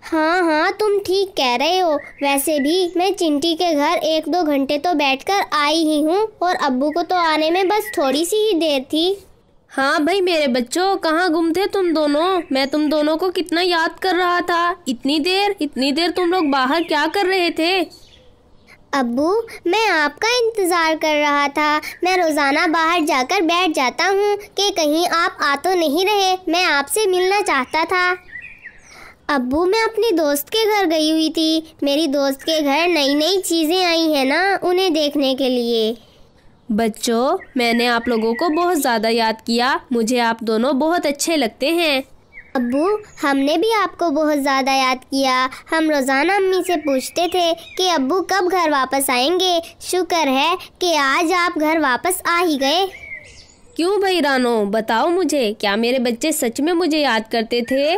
हाँ हाँ, तुम ठीक कह रहे हो। वैसे भी मैं चिंटी के घर 1-2 घंटे तो बैठकर आई ही हूँ और अब्बू को तो आने में बस थोड़ी सी ही देर थी। हाँ भाई मेरे बच्चों, कहाँ गुम थे तुम दोनों? मैं तुम दोनों को कितना याद कर रहा था। इतनी देर तुम लोग बाहर क्या कर रहे थे? अब्बू, मैं आपका इंतज़ार कर रहा था। मैं रोज़ाना बाहर जाकर बैठ जाता हूँ कि कहीं आप आ तो नहीं रहे। मैं आपसे मिलना चाहता था। अब्बू, मैं अपनी दोस्त के घर गई हुई थी। मेरी दोस्त के घर नई नई चीज़ें आई हैं ना, उन्हें देखने के लिए। बच्चों, मैंने आप लोगों को बहुत ज़्यादा याद किया। मुझे आप दोनों बहुत अच्छे लगते हैं। अब्बू, हमने भी आपको बहुत ज़्यादा याद किया। हम रोज़ाना अम्मी से पूछते थे कि अब्बू कब घर वापस आएंगे। शुक्र है कि आज आप घर वापस आ ही गए। क्यों भाई रानो, बताओ मुझे, क्या मेरे बच्चे सच में मुझे याद करते थे?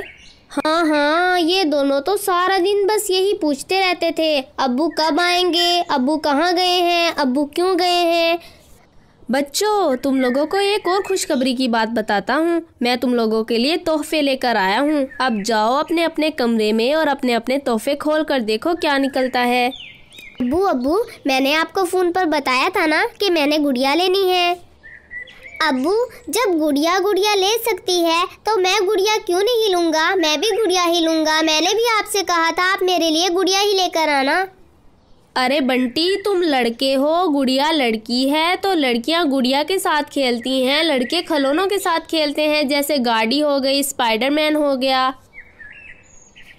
हाँ हाँ, ये दोनों तो सारा दिन बस यही पूछते रहते थे, अब्बू कब आएंगे, अब्बू कहाँ गए हैं, अब्बू क्यों गए हैं। बच्चों, तुम लोगों को एक और खुशखबरी की बात बताता हूँ। मैं तुम लोगों के लिए तोहफे लेकर आया हूँ। अब जाओ अपने अपने कमरे में और अपने अपने तोहफे खोल कर देखो क्या निकलता है। अब्बू, मैंने आपको फ़ोन पर बताया था ना कि मैंने गुड़िया लेनी है। अब्बू, जब गुड़िया ले सकती है तो मैं गुड़िया क्यों नहीं लूँगा? मैं भी गुड़िया ही लूँगा। मैंने भी आपसे कहा था आप मेरे लिए गुड़िया ही लेकर आना। अरे बंटी, तुम लड़के हो, गुड़िया लड़की है। तो लड़कियां गुड़िया के साथ खेलती हैं, लड़के खिलौनों के साथ खेलते हैं, जैसे गाड़ी हो गई, स्पाइडरमैन हो गया।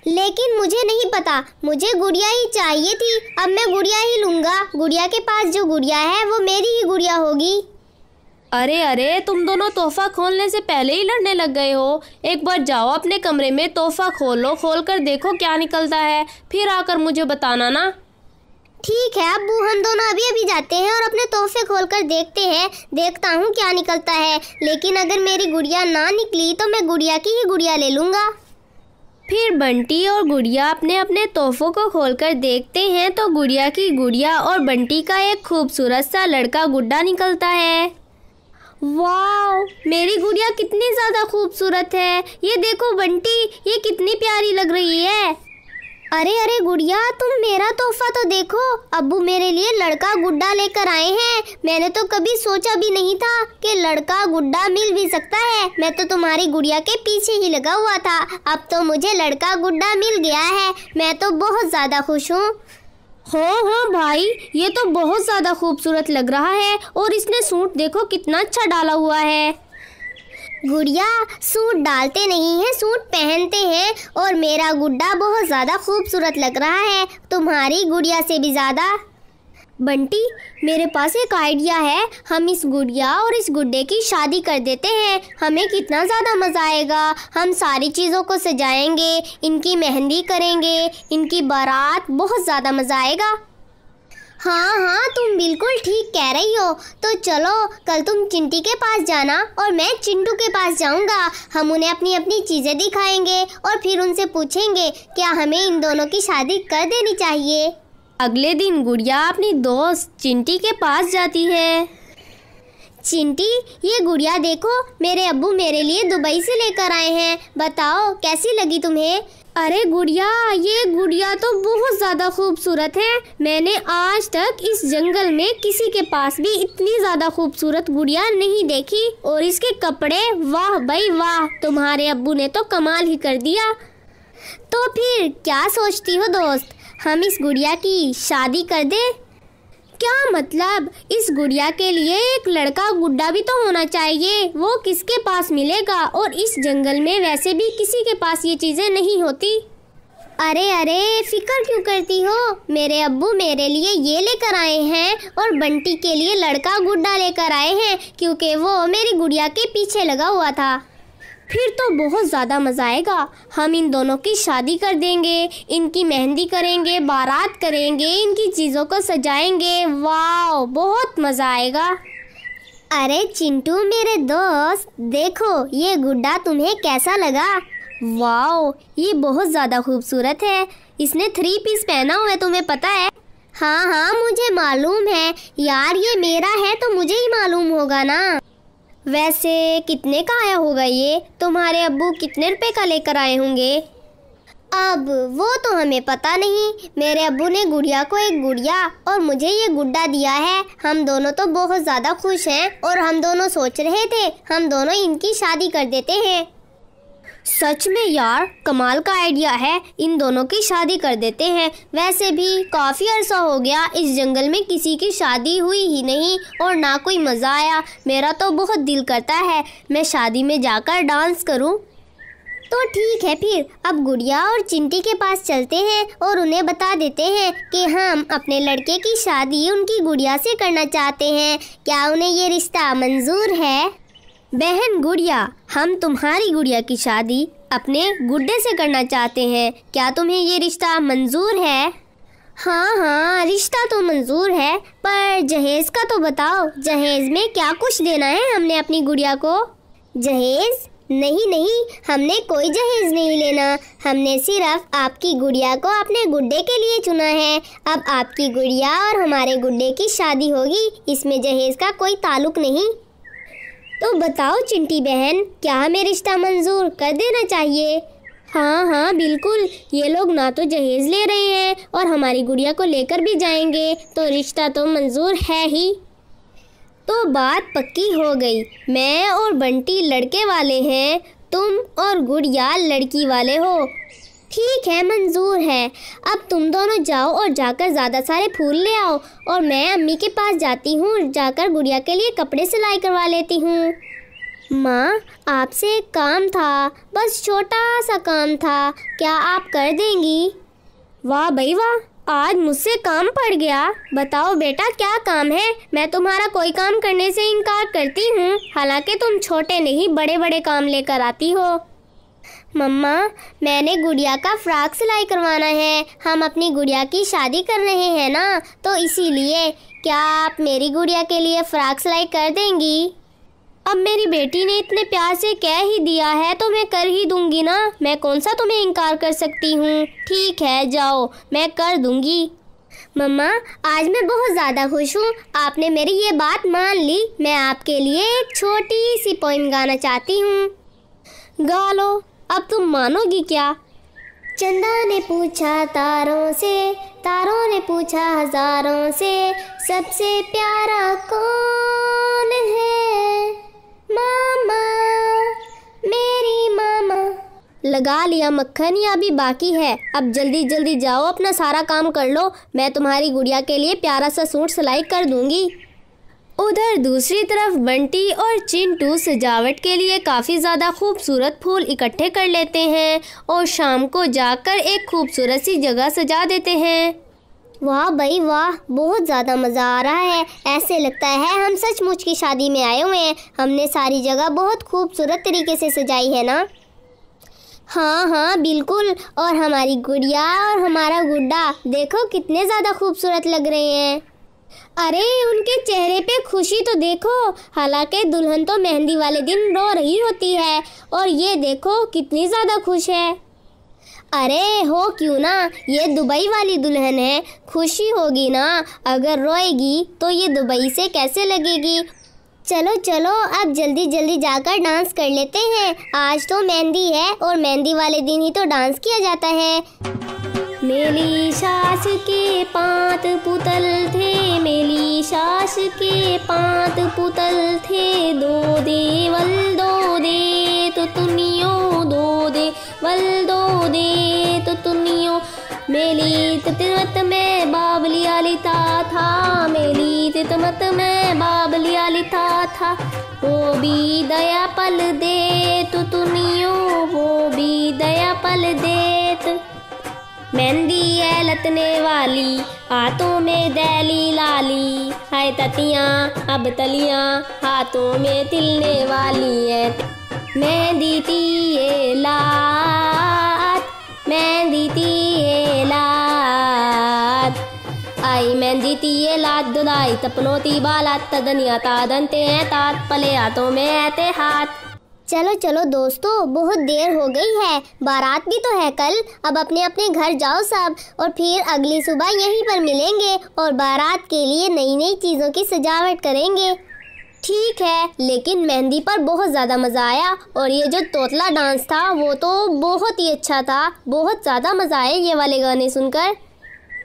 लेकिन मुझे नहीं पता, मुझे गुड़िया ही चाहिए थी। अब मैं गुड़िया ही लूँगा। गुड़िया के पास जो गुड़िया है वो मेरी ही गुड़िया होगी। अरे, तुम दोनों तोहफा खोलने से पहले ही लड़ने लग गए हो। एक बार जाओ अपने कमरे में, तोहफा खोलो, खोल कर देखो क्या निकलता है, फिर आकर मुझे बताना ना। ठीक है अब्बू, हम दोनों अभी जाते हैं और अपने तोहफे खोलकर देखते हैं। देखता हूँ क्या निकलता है। लेकिन अगर मेरी गुड़िया ना निकली तो मैं गुड़िया की ही गुड़िया ले लूँगा। फिर बंटी और गुड़िया अपने अपने तोहफों को खोलकर देखते हैं तो गुड़िया की गुड़िया और बंटी का एक खूबसूरत सा लड़का गुड्डा निकलता है। वाह, मेरी गुड़िया कितनी ज़्यादा खूबसूरत है। ये देखो बंटी, ये कितनी प्यारी लग रही है। अरे गुड़िया, तुम मेरा तोहफा तो देखो। अब्बू मेरे लिए लड़का गुड्डा लेकर आए हैं। मैंने तो कभी सोचा भी नहीं था कि लड़का गुड्डा मिल भी सकता है। मैं तो तुम्हारी गुड़िया के पीछे ही लगा हुआ था। अब तो मुझे लड़का गुड्डा मिल गया है। मैं तो बहुत ज़्यादा खुश हूँ। हाँ भाई, ये तो बहुत ज़्यादा खूबसूरत लग रहा है। और इसने सूट देखो कितना अच्छा डाला हुआ है। गुड़िया, सूट डालते नहीं हैं, सूट पहनते हैं। और मेरा गुड्डा बहुत ज़्यादा खूबसूरत लग रहा है, तुम्हारी गुड़िया से भी ज़्यादा। बंटी, मेरे पास एक आइडिया है। हम इस गुड़िया और इस गुड्डे की शादी कर देते हैं। हमें कितना ज़्यादा मज़ा आएगा। हम सारी चीज़ों को सजाएंगे, इनकी मेहंदी करेंगे, इनकी बारात, बहुत ज़्यादा मज़ा आएगा। हाँ, तुम बिल्कुल ठीक कह रही हो। तो चलो, कल तुम चिंटी के पास जाना और मैं चिंटू के पास जाऊंगा। हम उन्हें अपनी अपनी चीज़ें दिखाएंगे और फिर उनसे पूछेंगे क्या हमें इन दोनों की शादी कर देनी चाहिए। अगले दिन गुड़िया अपनी दोस्त चिंटी के पास जाती है। चिंटी, ये गुड़िया देखो, मेरे अब्बू मेरे लिए दुबई से लेकर आए हैं। बताओ कैसी लगी तुम्हें? अरे गुड़िया, ये गुड़िया तो बहुत ज़्यादा खूबसूरत है। मैंने आज तक इस जंगल में किसी के पास भी इतनी ज़्यादा खूबसूरत गुड़िया नहीं देखी। और इसके कपड़े, वाह भाई वाह, तुम्हारे अब्बू ने तो कमाल ही कर दिया। तो फिर क्या सोचती हो दोस्त, हम इस गुड़िया की शादी कर दें? क्या मतलब? इस गुड़िया के लिए एक लड़का गुड्डा भी तो होना चाहिए। वो किसके पास मिलेगा? और इस जंगल में वैसे भी किसी के पास ये चीजें नहीं होती। अरे अरे, फिक्र क्यों करती हो? मेरे अब्बू मेरे लिए ये लेकर आए हैं और बंटी के लिए लड़का गुड्डा लेकर आए हैं, क्योंकि वो मेरी गुड़िया के पीछे लगा हुआ था। फिर तो बहुत ज़्यादा मज़ा आएगा। हम इन दोनों की शादी कर देंगे, इनकी मेहंदी करेंगे, बारात करेंगे, इनकी चीज़ों को सजाएंगे। वाह, बहुत मज़ा आएगा। अरे चिंटू मेरे दोस्त, देखो ये गुड्डा तुम्हें कैसा लगा? वाह, ये बहुत ज़्यादा खूबसूरत है। इसने 3 पीस पहना हुआ है, तुम्हें पता है? हाँ हाँ, मुझे मालूम है यार, ये मेरा है तो मुझे ही मालूम होगा ना। वैसे कितने का आया होगा ये? तुम्हारे अब्बू कितने रुपए का लेकर आए होंगे? अब वो तो हमें पता नहीं। मेरे अब्बू ने गुड़िया को एक गुड़िया और मुझे ये गुड्डा दिया है। हम दोनों तो बहुत ज़्यादा खुश हैं और हम दोनों सोच रहे थे हम दोनों इनकी शादी कर देते हैं। सच में यार, कमाल का आइडिया है। इन दोनों की शादी कर देते हैं। वैसे भी काफ़ी अरसा हो गया इस जंगल में किसी की शादी हुई ही नहीं और ना कोई मज़ा आया। मेरा तो बहुत दिल करता है मैं शादी में जाकर डांस करूं। तो ठीक है, फिर अब गुड़िया और चिंटी के पास चलते हैं और उन्हें बता देते हैं कि हम अपने लड़के की शादी उनकी गुड़िया से करना चाहते हैं। क्या उन्हें ये रिश्ता मंजूर है? बहन गुड़िया, हम तुम्हारी गुड़िया की शादी अपने गुड्डे से करना चाहते हैं। क्या तुम्हें ये रिश्ता मंजूर है? हाँ हाँ, रिश्ता तो मंजूर है, पर जहेज का तो बताओ। जहेज में क्या कुछ देना है हमने अपनी गुड़िया को? जहेज? नहीं नहीं, हमने कोई जहेज नहीं लेना। हमने सिर्फ आपकी गुड़िया को अपने गुड्डे के लिए चुना है। अब आपकी गुड़िया और हमारे गुड्डे की शादी होगी, इसमें जहेज का कोई ताल्लुक नहीं। तो बताओ चिंटी बहन, क्या हमें रिश्ता मंजूर कर देना चाहिए? हाँ हाँ बिल्कुल, ये लोग ना तो जहेज ले रहे हैं और हमारी गुड़िया को लेकर भी जाएंगे, तो रिश्ता तो मंजूर है ही। तो बात पक्की हो गई। मैं और बंटी लड़के वाले हैं, तुम और गुड़िया लड़की वाले हो। ठीक है, मंजूर है। अब तुम दोनों जाओ और जाकर ज़्यादा सारे फूल ले आओ और मैं अम्मी के पास जाती हूँ, जाकर गुड़िया के लिए कपड़े सिलाई करवा लेती हूँ। माँ, आपसे एक काम था, बस छोटा सा काम था, क्या आप कर देंगी? वाह भाई वाह, आज मुझसे काम पड़ गया। बताओ बेटा, क्या काम है? मैं तुम्हारा कोई काम करने से इनकार करती हूँ, हालांकि तुम छोटे नहीं बड़े बड़े काम लेकर आती हो। मम्मा, मैंने गुड़िया का फ्रॉक सिलाई करवाना है। हम अपनी गुड़िया की शादी कर रहे हैं ना, तो इसीलिए क्या आप मेरी गुड़िया के लिए फ्रॉक सिलाई कर देंगी? अब मेरी बेटी ने इतने प्यार से कह ही दिया है तो मैं कर ही दूंगी ना। मैं कौन सा तुम्हें इनकार कर सकती हूँ। ठीक है, जाओ, मैं कर दूंगी। मम्मा, आज मैं बहुत ज़्यादा खुश हूँ, आपने मेरी ये बात मान ली। मैं आपके लिए एक छोटी सी पोएम गाना चाहती हूँ। गा लो। अब तुम मानोगी क्या? चंदा ने पूछा तारों से, तारों ने पूछा हजारों से, सबसे प्यारा कौन है? मामा, मेरी मामा। लगा लिया मक्खन, या अभी बाकी है? अब जल्दी जल्दी जाओ, अपना सारा काम कर लो। मैं तुम्हारी गुड़िया के लिए प्यारा सा सूट सिलाई कर दूंगी। उधर दूसरी तरफ बंटी और चिंटू सजावट के लिए काफ़ी ज़्यादा खूबसूरत फूल इकट्ठे कर लेते हैं और शाम को जाकर एक खूबसूरत सी जगह सजा देते हैं। वाह भाई वाह, बहुत ज़्यादा मज़ा आ रहा है। ऐसे लगता है हम सचमुच की शादी में आए हुए हैं। हमने सारी जगह बहुत खूबसूरत तरीके से सजाई है ना? हाँ हाँ बिल्कुल। और हमारी गुड़िया और हमारा गुड्डा देखो कितने ज़्यादा खूबसूरत लग रहे हैं। अरे उनके चेहरे पे खुशी तो देखो, हालांकि दुल्हन तो मेहंदी वाले दिन रो रही होती है और ये देखो कितनी ज़्यादा खुश है। अरे हो क्यों ना, ये दुबई वाली दुल्हन है, खुशी होगी ना। अगर रोएगी तो ये दुबई से कैसे लगेगी? चलो चलो अब जल्दी जल्दी जाकर डांस कर लेते हैं। आज तो मेहंदी है और मेहंदी वाले दिन ही तो डांस किया जाता है। मेरी सास के 5 पुतल थे, मेरी सास के 5 पुतल थे, 2 दे वल 2 दे तो तुनियो, 2 दे वल 2 दे तो तुनियो। मेली तितमत में बाबलिया लिता था, मेली तितमत में बाबलिया लिता था, वो भी दया पल दे तो तुनियो, वो भी दया पल देत। मेहंदी है लतने वाली, हाथों में दैली लाली, हाय ततियाँ अब तलियाँ, हाथों में तिलने वाली है। मेहंदी ती ये लात, मेहंदी ती ये लात, आई मेहंदी ती ये लात दुलाई, तपनोती बालात तदनिया तादनते हैं तात, पले हाथों में ऐते हाथ। चलो चलो दोस्तों, बहुत देर हो गई है, बारात भी तो है कल। अब अपने अपने घर जाओ सब, और फिर अगली सुबह यहीं पर मिलेंगे और बारात के लिए नई नई चीज़ों की सजावट करेंगे। ठीक है, लेकिन मेहंदी पर बहुत ज़्यादा मज़ा आया, और ये जो तोतला डांस था वो तो बहुत ही अच्छा था। बहुत ज़्यादा मज़ा आया ये वाले गाने सुनकर।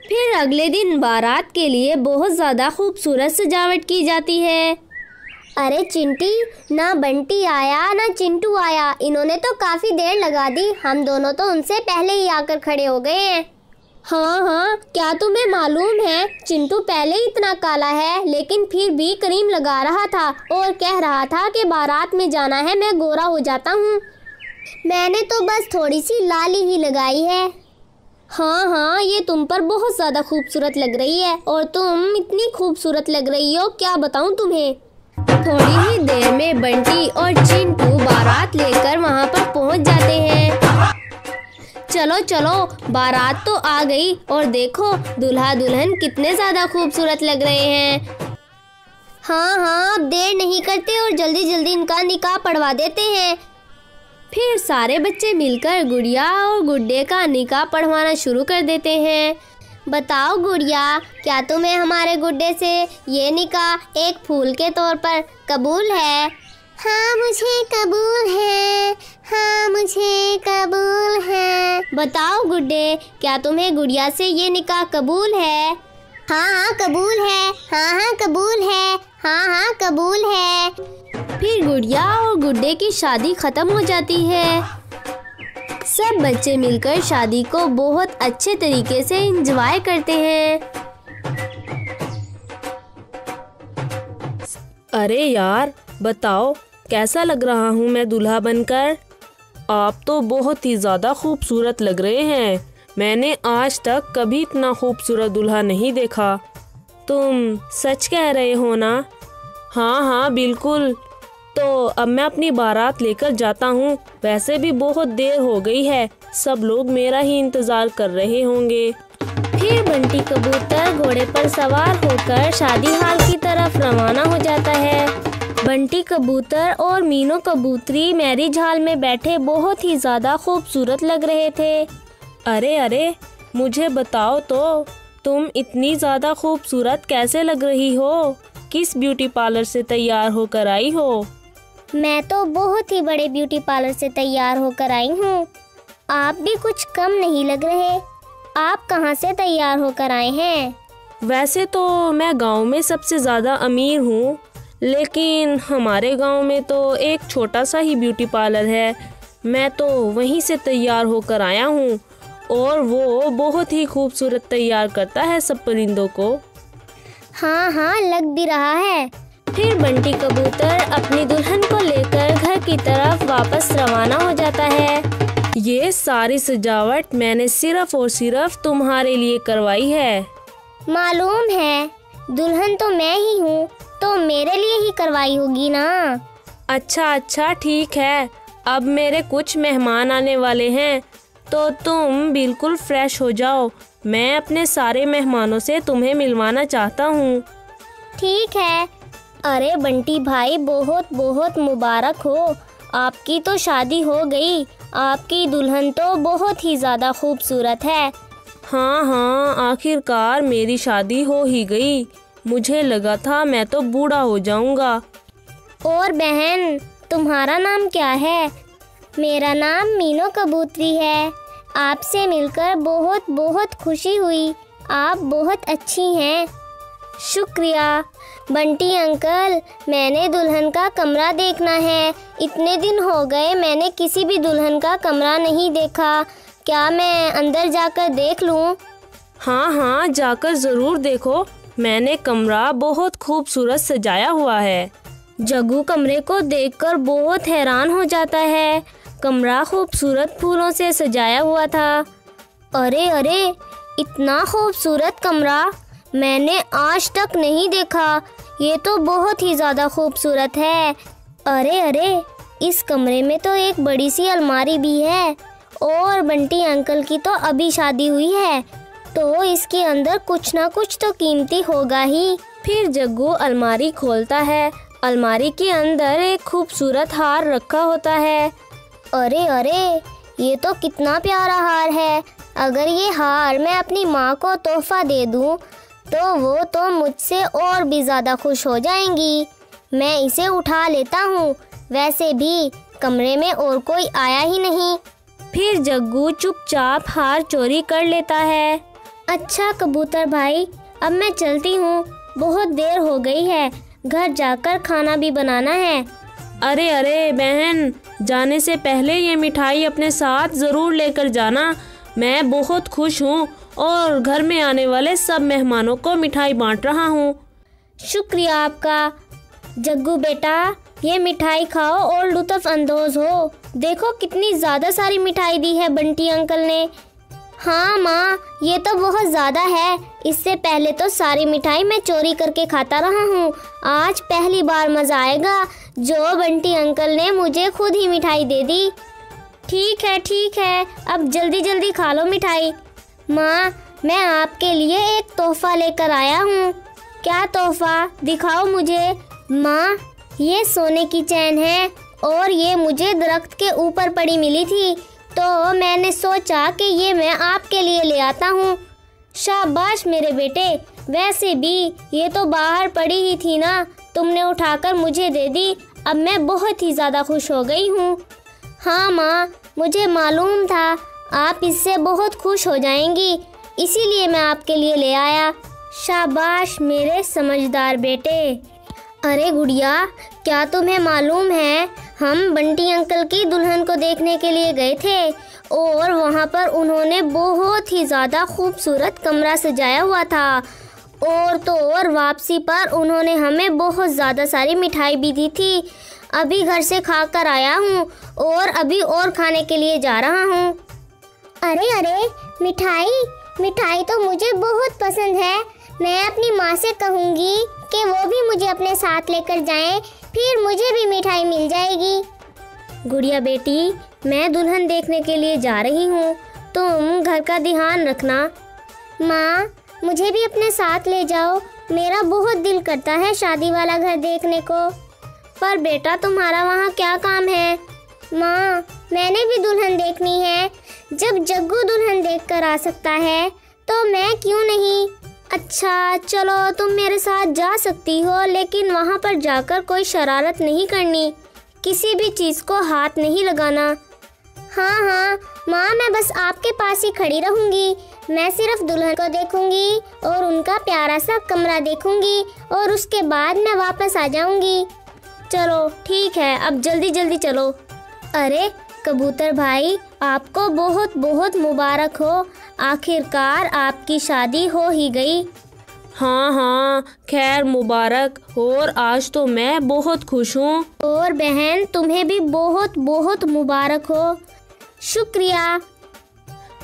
फिर अगले दिन बारात के लिए बहुत ज़्यादा खूबसूरत सजावट की जाती है। अरे चिंटी, ना बंटी आया ना चिंटू आया, इन्होंने तो काफ़ी देर लगा दी। हम दोनों तो उनसे पहले ही आकर खड़े हो गए हैं। हाँ हाँ, क्या तुम्हें मालूम है चिंटू पहले ही इतना काला है, लेकिन फिर भी क्रीम लगा रहा था और कह रहा था कि बारात में जाना है, मैं गोरा हो जाता हूँ। मैंने तो बस थोड़ी सी लाली ही लगाई है। हाँ हाँ, ये तुम पर बहुत ज़्यादा खूबसूरत लग रही है, और तुम इतनी खूबसूरत लग रही हो, क्या बताऊँ तुम्हें। थोड़ी ही देर में बंटी और चिंटू बारात लेकर वहाँ पर पहुँच जाते हैं। चलो चलो, बारात तो आ गई, और देखो दूल्हा दुल्हन कितने ज़्यादा खूबसूरत लग रहे हैं। हाँ हाँ, अब देर नहीं करते और जल्दी जल्दी इनका निकाह पढ़वा देते हैं। फिर सारे बच्चे मिलकर गुड़िया और गुड्डे का निकाह पढ़वाना शुरू कर देते हैं। बताओ गुड़िया, क्या तुम्हें हमारे गुड्डे से ये निकाह एक फूल के तौर पर कबूल है? हाँ मुझे कबूल है, हाँ मुझे कबूल है। बताओ गुड्डे, क्या तुम्हें गुड़िया से ये निकाह कबूल है? हाँ हाँ कबूल है, हाँ हाँ कबूल है, हाँ हाँ कबूल है। फिर गुड़िया और गुड्डे की शादी खत्म हो जाती है। सब बच्चे मिलकर शादी को बहुत अच्छे तरीके से एंजॉय करते हैं। अरे यार, बताओ कैसा लग रहा हूँ मैं दूल्हा बनकर? आप तो बहुत ही ज़्यादा खूबसूरत लग रहे हैं। मैंने आज तक कभी इतना खूबसूरत दूल्हा नहीं देखा। तुम सच कह रहे हो ना? हाँ हाँ बिल्कुल। तो अब मैं अपनी बारात लेकर जाता हूँ। वैसे भी बहुत देर हो गई है, सब लोग मेरा ही इंतज़ार कर रहे होंगे। फिर बंटी कबूतर घोड़े पर सवार होकर शादी हाल की तरफ रवाना हो जाता है। बंटी कबूतर और मीनू कबूतरी मैरिज हॉल में बैठे बहुत ही ज़्यादा खूबसूरत लग रहे थे। अरे अरे, मुझे बताओ तो, तुम इतनी ज़्यादा खूबसूरत कैसे लग रही हो? किस ब्यूटी पार्लर से तैयार होकर आई हो? मैं तो बहुत ही बड़े ब्यूटी पार्लर से तैयार होकर आई हूँ। आप भी कुछ कम नहीं लग रहे। आप कहाँ से तैयार होकर आए हैं? वैसे तो मैं गांव में सबसे ज़्यादा अमीर हूँ, लेकिन हमारे गांव में तो एक छोटा सा ही ब्यूटी पार्लर है। मैं तो वहीं से तैयार होकर आया हूँ, और वो बहुत ही खूबसूरत तैयार करता है सब परिंदों को। हाँ हाँ, लग भी रहा है। फिर बंटी कबूतर अपनी दुल्हन को लेकर घर की तरफ वापस रवाना हो जाता है। ये सारी सजावट मैंने सिर्फ और सिर्फ तुम्हारे लिए करवाई है। मालूम है, दुल्हन तो मैं ही हूँ, तो मेरे लिए ही करवाई होगी ना। अच्छा अच्छा ठीक है। अब मेरे कुछ मेहमान आने वाले हैं, तो तुम बिल्कुल फ्रेश हो जाओ। मैं अपने सारे मेहमानों से तुम्हें मिलवाना चाहता हूँ। ठीक है। अरे बंटी भाई, बहुत बहुत मुबारक हो। आपकी तो शादी हो गई। आपकी दुल्हन तो बहुत ही ज़्यादा खूबसूरत है। हाँ हाँ, आखिरकार मेरी शादी हो ही गई। मुझे लगा था मैं तो बूढ़ा हो जाऊंगा। और बहन, तुम्हारा नाम क्या है? मेरा नाम मीनो कबूतरी है। आपसे मिलकर बहुत बहुत खुशी हुई। आप बहुत अच्छी हैं। शुक्रिया। बंटी अंकल, मैंने दुल्हन का कमरा देखना है। इतने दिन हो गए मैंने किसी भी दुल्हन का कमरा नहीं देखा। क्या मैं अंदर जाकर देख लूं? हाँ हाँ, जाकर ज़रूर देखो। मैंने कमरा बहुत खूबसूरत सजाया हुआ है। जग्गू कमरे को देखकर बहुत हैरान हो जाता है। कमरा खूबसूरत फूलों से सजाया हुआ था। अरे अरे, इतना खूबसूरत कमरा मैंने आज तक नहीं देखा। ये तो बहुत ही ज़्यादा खूबसूरत है। अरे अरे, इस कमरे में तो एक बड़ी सी अलमारी भी है और बंटी अंकल की तो अभी शादी हुई है, तो इसके अंदर कुछ ना कुछ तो कीमती होगा ही। फिर जग्गू अलमारी खोलता है। अलमारी के अंदर एक खूबसूरत हार रखा होता है। अरे अरे, ये तो कितना प्यारा हार है। अगर ये हार मैं अपनी माँ को तोहफा दे दूँ तो वो तो मुझसे और भी ज़्यादा खुश हो जाएंगी। मैं इसे उठा लेता हूँ। वैसे भी कमरे में और कोई आया ही नहीं। फिर जग्गू चुपचाप हार चोरी कर लेता है। अच्छा कबूतर भाई, अब मैं चलती हूँ। बहुत देर हो गई है, घर जाकर खाना भी बनाना है। अरे अरे बहन, जाने से पहले ये मिठाई अपने साथ ज़रूर लेकर जाना। मैं बहुत खुश हूँ और घर में आने वाले सब मेहमानों को मिठाई बांट रहा हूँ। शुक्रिया आपका। जग्गू बेटा, ये मिठाई खाओ और लुत्फ अंदोज हो। देखो कितनी ज़्यादा सारी मिठाई दी है बंटी अंकल ने। हाँ माँ, ये तो बहुत ज़्यादा है। इससे पहले तो सारी मिठाई मैं चोरी करके खाता रहा हूँ। आज पहली बार मज़ा आएगा जो बंटी अंकल ने मुझे खुद ही मिठाई दे दी। ठीक है, अब जल्दी जल्दी खा लो मिठाई। माँ, मैं आपके लिए एक तोहफा लेकर आया हूँ। क्या तोहफा? दिखाओ मुझे। माँ, ये सोने की चैन है और ये मुझे दरख्त के ऊपर पड़ी मिली थी, तो मैंने सोचा कि ये मैं आपके लिए ले आता हूँ। शाबाश मेरे बेटे। वैसे भी ये तो बाहर पड़ी ही थी ना, तुमने उठाकर मुझे दे दी। अब मैं बहुत ही ज़्यादा खुश हो गई हूँ। हाँ माँ, मुझे मालूम था आप इससे बहुत खुश हो जाएंगी, इसीलिए मैं आपके लिए ले आया। शाबाश मेरे समझदार बेटे। अरे गुड़िया, क्या तुम्हें मालूम है, हम बंटी अंकल की दुल्हन को देखने के लिए गए थे और वहाँ पर उन्होंने बहुत ही ज़्यादा खूबसूरत कमरा सजाया हुआ था। और तो और वापसी पर उन्होंने हमें बहुत ज़्यादा सारी मिठाई भी दी थी। अभी घर से खा कर आया हूँ और अभी और खाने के लिए जा रहा हूँ। अरे अरे, मिठाई तो मुझे बहुत पसंद है। मैं अपनी माँ से कहूँगी कि वो भी मुझे अपने साथ लेकर जाएं, फिर मुझे भी मिठाई मिल जाएगी। गुड़िया बेटी, मैं दुल्हन देखने के लिए जा रही हूँ, तुम घर का ध्यान रखना। माँ, मुझे भी अपने साथ ले जाओ। मेरा बहुत दिल करता है शादी वाला घर देखने को। पर बेटा, तुम्हारा वहाँ क्या काम है? माँ, मैंने भी दुल्हन देखनी है। जब जग्गू दुल्हन देखकर आ सकता है तो मैं क्यों नहीं। अच्छा चलो, तुम मेरे साथ जा सकती हो, लेकिन वहाँ पर जाकर कोई शरारत नहीं करनी, किसी भी चीज़ को हाथ नहीं लगाना। हाँ माँ, मैं बस आपके पास ही खड़ी रहूँगी। मैं सिर्फ दुल्हन को देखूँगी और उनका प्यारा सा कमरा देखूँगी और उसके बाद मैं वापस आ जाऊँगी। चलो ठीक है, अब जल्दी जल्दी चलो। अरे कबूतर भाई, आपको बहुत बहुत मुबारक हो। आखिरकार आपकी शादी हो ही गई। हाँ, खैर मुबारक। और आज तो मैं बहुत खुश हूँ। और बहन, तुम्हें भी बहुत बहुत मुबारक हो। शुक्रिया।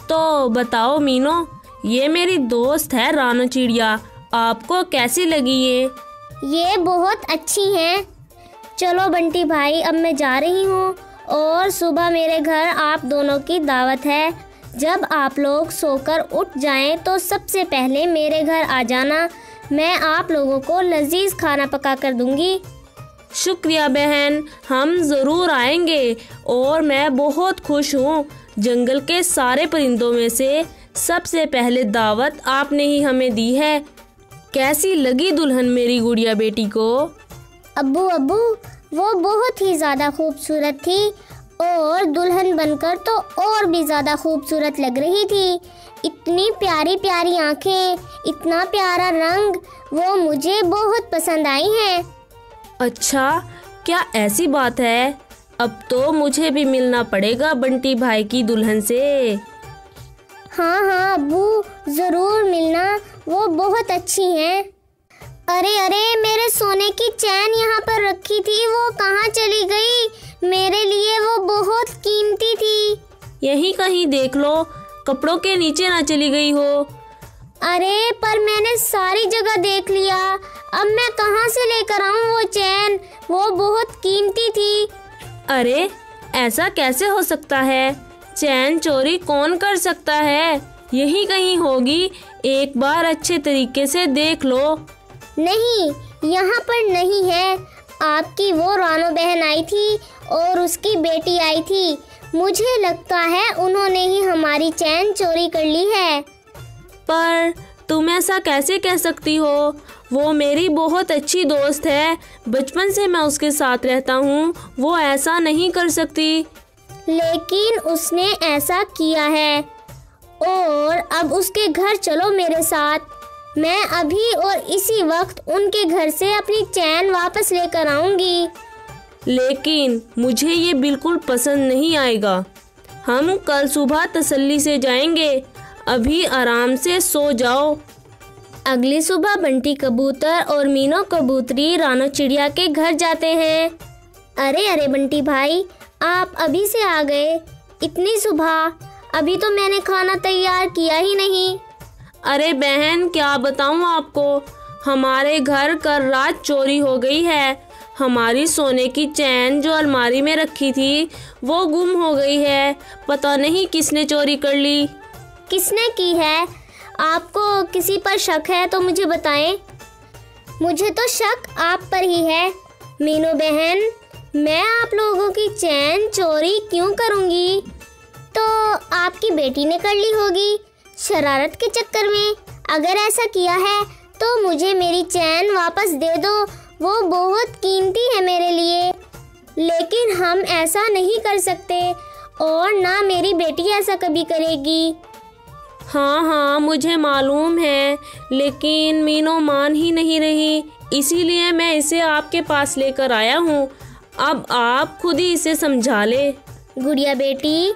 तो बताओ मीनो, ये मेरी दोस्त है रानो चिड़िया, आपको कैसी लगी ये बहुत अच्छी हैं। चलो बंटी भाई, अब मैं जा रही हूँ और सुबह मेरे घर आप दोनों की दावत है। जब आप लोग सोकर उठ जाएं तो सबसे पहले मेरे घर आ जाना। मैं आप लोगों को लजीज खाना पका कर दूंगी। शुक्रिया बहन, हम ज़रूर आएंगे। और मैं बहुत खुश हूँ, जंगल के सारे परिंदों में से सबसे पहले दावत आपने ही हमें दी है। कैसी लगी दुल्हन मेरी गुड़िया बेटी को? अब्बू, वो बहुत ही ज़्यादा खूबसूरत थी और दुल्हन बनकर तो और भी ज़्यादा खूबसूरत लग रही थी। इतनी प्यारी प्यारी आंखें, इतना प्यारा रंग, वो मुझे बहुत पसंद आई हैं। अच्छा, क्या ऐसी बात है? अब तो मुझे भी मिलना पड़ेगा बंटी भाई की दुल्हन से। हाँ हाँ अब्बू, ज़रूर मिलना, वो बहुत अच्छी हैं। अरे अरे, मेरे सोने की चैन यहाँ पर रखी थी, वो कहाँ चली गई? मेरे लिए वो बहुत कीमती थी। यहीं कहीं देख लो, कपड़ों के नीचे ना चली गई हो। अरे पर मैंने सारी जगह देख लिया, अब मैं कहाँ से लेकर आऊँ वो चैन? वो बहुत कीमती थी। अरे ऐसा कैसे हो सकता है? चैन चोरी कौन कर सकता है? यही कहीं होगी, एक बार अच्छे तरीके से देख लो। नहीं, यहाँ पर नहीं है। आपकी वो रानो बहन आई थी और उसकी बेटी आई थी। मुझे लगता है उन्होंने ही हमारी चैन चोरी कर ली है। पर तुम ऐसा कैसे कह सकती हो? वो मेरी बहुत अच्छी दोस्त है, बचपन से मैं उसके साथ रहता हूँ, वो ऐसा नहीं कर सकती। लेकिन उसने ऐसा किया है और अब उसके घर चलो मेरे साथ। मैं अभी और इसी वक्त उनके घर से अपनी चैन वापस लेकर आऊंगी। लेकिन मुझे ये बिल्कुल पसंद नहीं आएगा। हम कल सुबह तसल्ली से जाएंगे, अभी आराम से सो जाओ। अगली सुबह बंटी कबूतर और मीनो कबूतरी रानो चिड़िया के घर जाते हैं। अरे अरे बंटी भाई, आप अभी से आ गए? इतनी सुबह? अभी तो मैंने खाना तैयार किया ही नहीं। अरे बहन, क्या बताऊं आपको, हमारे घर कल रात चोरी हो गई है। हमारी सोने की चैन जो अलमारी में रखी थी वो गुम हो गई है। पता नहीं किसने चोरी कर ली। किसने की है? आपको किसी पर शक है तो मुझे बताएं। मुझे तो शक आप पर ही है। मीनू बहन, मैं आप लोगों की चैन चोरी क्यों करूंगी? तो आपकी बेटी ने कर ली होगी शरारत के चक्कर में। अगर ऐसा किया है तो मुझे मेरी चैन वापस दे दो, वो बहुत कीमती है मेरे लिए। लेकिन हम ऐसा नहीं कर सकते और ना मेरी बेटी ऐसा कभी करेगी। हाँ हाँ मुझे मालूम है, लेकिन मीनो मान ही नहीं रही, इसीलिए मैं इसे आपके पास लेकर आया हूँ। अब आप खुद ही इसे समझा ले। गुड़िया बेटी,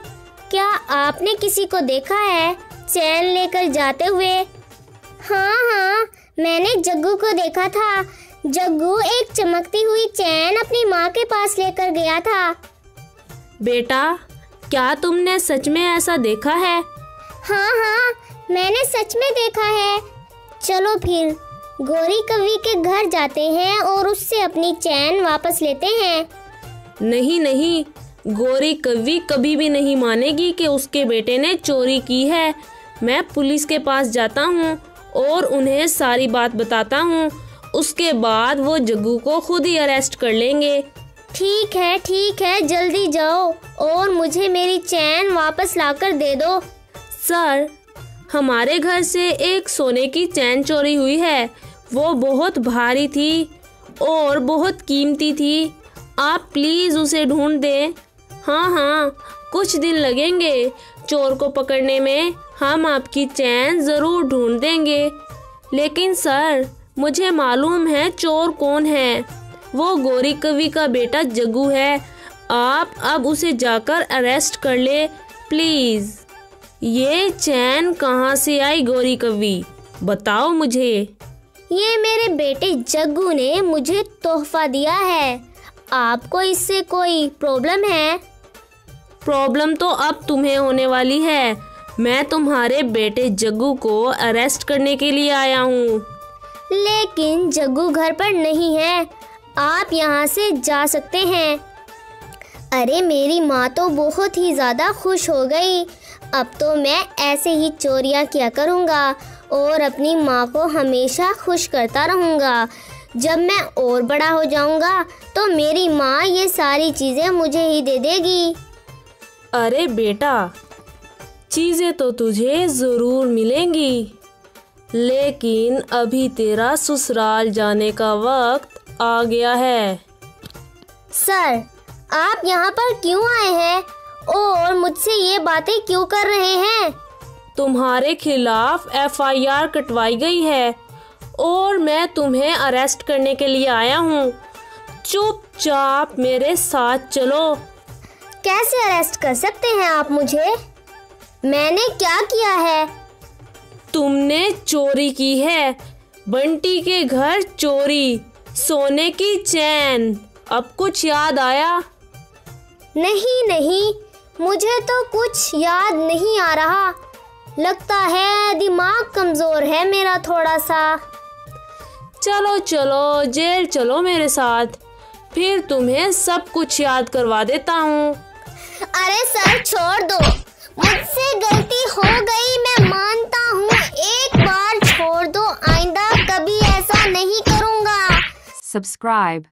क्या आपने किसी को देखा है चैन लेकर जाते हुए? हाँ हाँ, मैंने जग्गू को देखा था। जग्गू एक चमकती हुई चैन अपनी माँ के पास लेकर गया था। बेटा, क्या तुमने सच में ऐसा देखा है? हाँ हाँ, मैंने सच में देखा है। चलो फिर गौरी कवि के घर जाते हैं और उससे अपनी चैन वापस लेते हैं। नहीं नहीं, गौरी कवि कभी भी नहीं मानेगी कि उसके बेटे ने चोरी की है। मैं पुलिस के पास जाता हूँ और उन्हें सारी बात बताता हूँ। उसके बाद वो जग्गू को खुद ही अरेस्ट कर लेंगे। ठीक है, जल्दी जाओ और मुझे मेरी चैन वापस लाकर दे दो। सर, हमारे घर से एक सोने की चैन चोरी हुई है। वो बहुत भारी थी और बहुत कीमती थी। आप प्लीज़ उसे ढूंढ दें। हाँ हाँ, कुछ दिन लगेंगे चोर को पकड़ने में। हम आपकी चैन ज़रूर ढूंढ देंगे। लेकिन सर, मुझे मालूम है चोर कौन है। वो गौरी कवि का बेटा जग्गू है। आप अब उसे जाकर अरेस्ट कर ले प्लीज़। ये चैन कहाँ से आई गौरी कवि, बताओ मुझे। ये मेरे बेटे जग्गू ने मुझे तोहफा दिया है। आपको इससे कोई प्रॉब्लम है? प्रॉब्लम तो अब तुम्हें होने वाली है। मैं तुम्हारे बेटे जग्गू को अरेस्ट करने के लिए आया हूँ। लेकिन जग्गू घर पर नहीं है, आप यहाँ से जा सकते हैं। अरे मेरी माँ तो बहुत ही ज़्यादा खुश हो गई। अब तो मैं ऐसे ही चोरियाँ किया करूँगा और अपनी माँ को हमेशा खुश करता रहूँगा। जब मैं और बड़ा हो जाऊँगा तो मेरी माँ ये सारी चीज़ें मुझे ही दे देगी। अरे बेटा, चीज़ें तो तुझे ज़रूर मिलेंगी, लेकिन अभी तेरा ससुराल जाने का वक्त आ गया है। सर, आप यहाँ पर क्यों आए हैं और मुझसे ये बातें क्यों कर रहे हैं? तुम्हारे खिलाफ FIR कटवाई गई है और मैं तुम्हें अरेस्ट करने के लिए आया हूँ। चुपचाप मेरे साथ चलो। कैसे अरेस्ट कर सकते हैं आप मुझे? मैंने क्या किया है? तुमने चोरी की है। बंटी के घर चोरी, सोने की चैन। अब कुछ याद आया? नहीं नहीं, मुझे तो कुछ याद नहीं आ रहा। लगता है दिमाग कमजोर है मेरा थोड़ा सा। चलो चलो जेल चलो मेरे साथ, फिर तुम्हें सब कुछ याद करवा देता हूँ। अरे सर छोड़ दो, मुझसे गलती हो गई, मैं मानता हूँ। एक बार छोड़ दो, आइंदा कभी ऐसा नहीं करूँगा। Subscribe.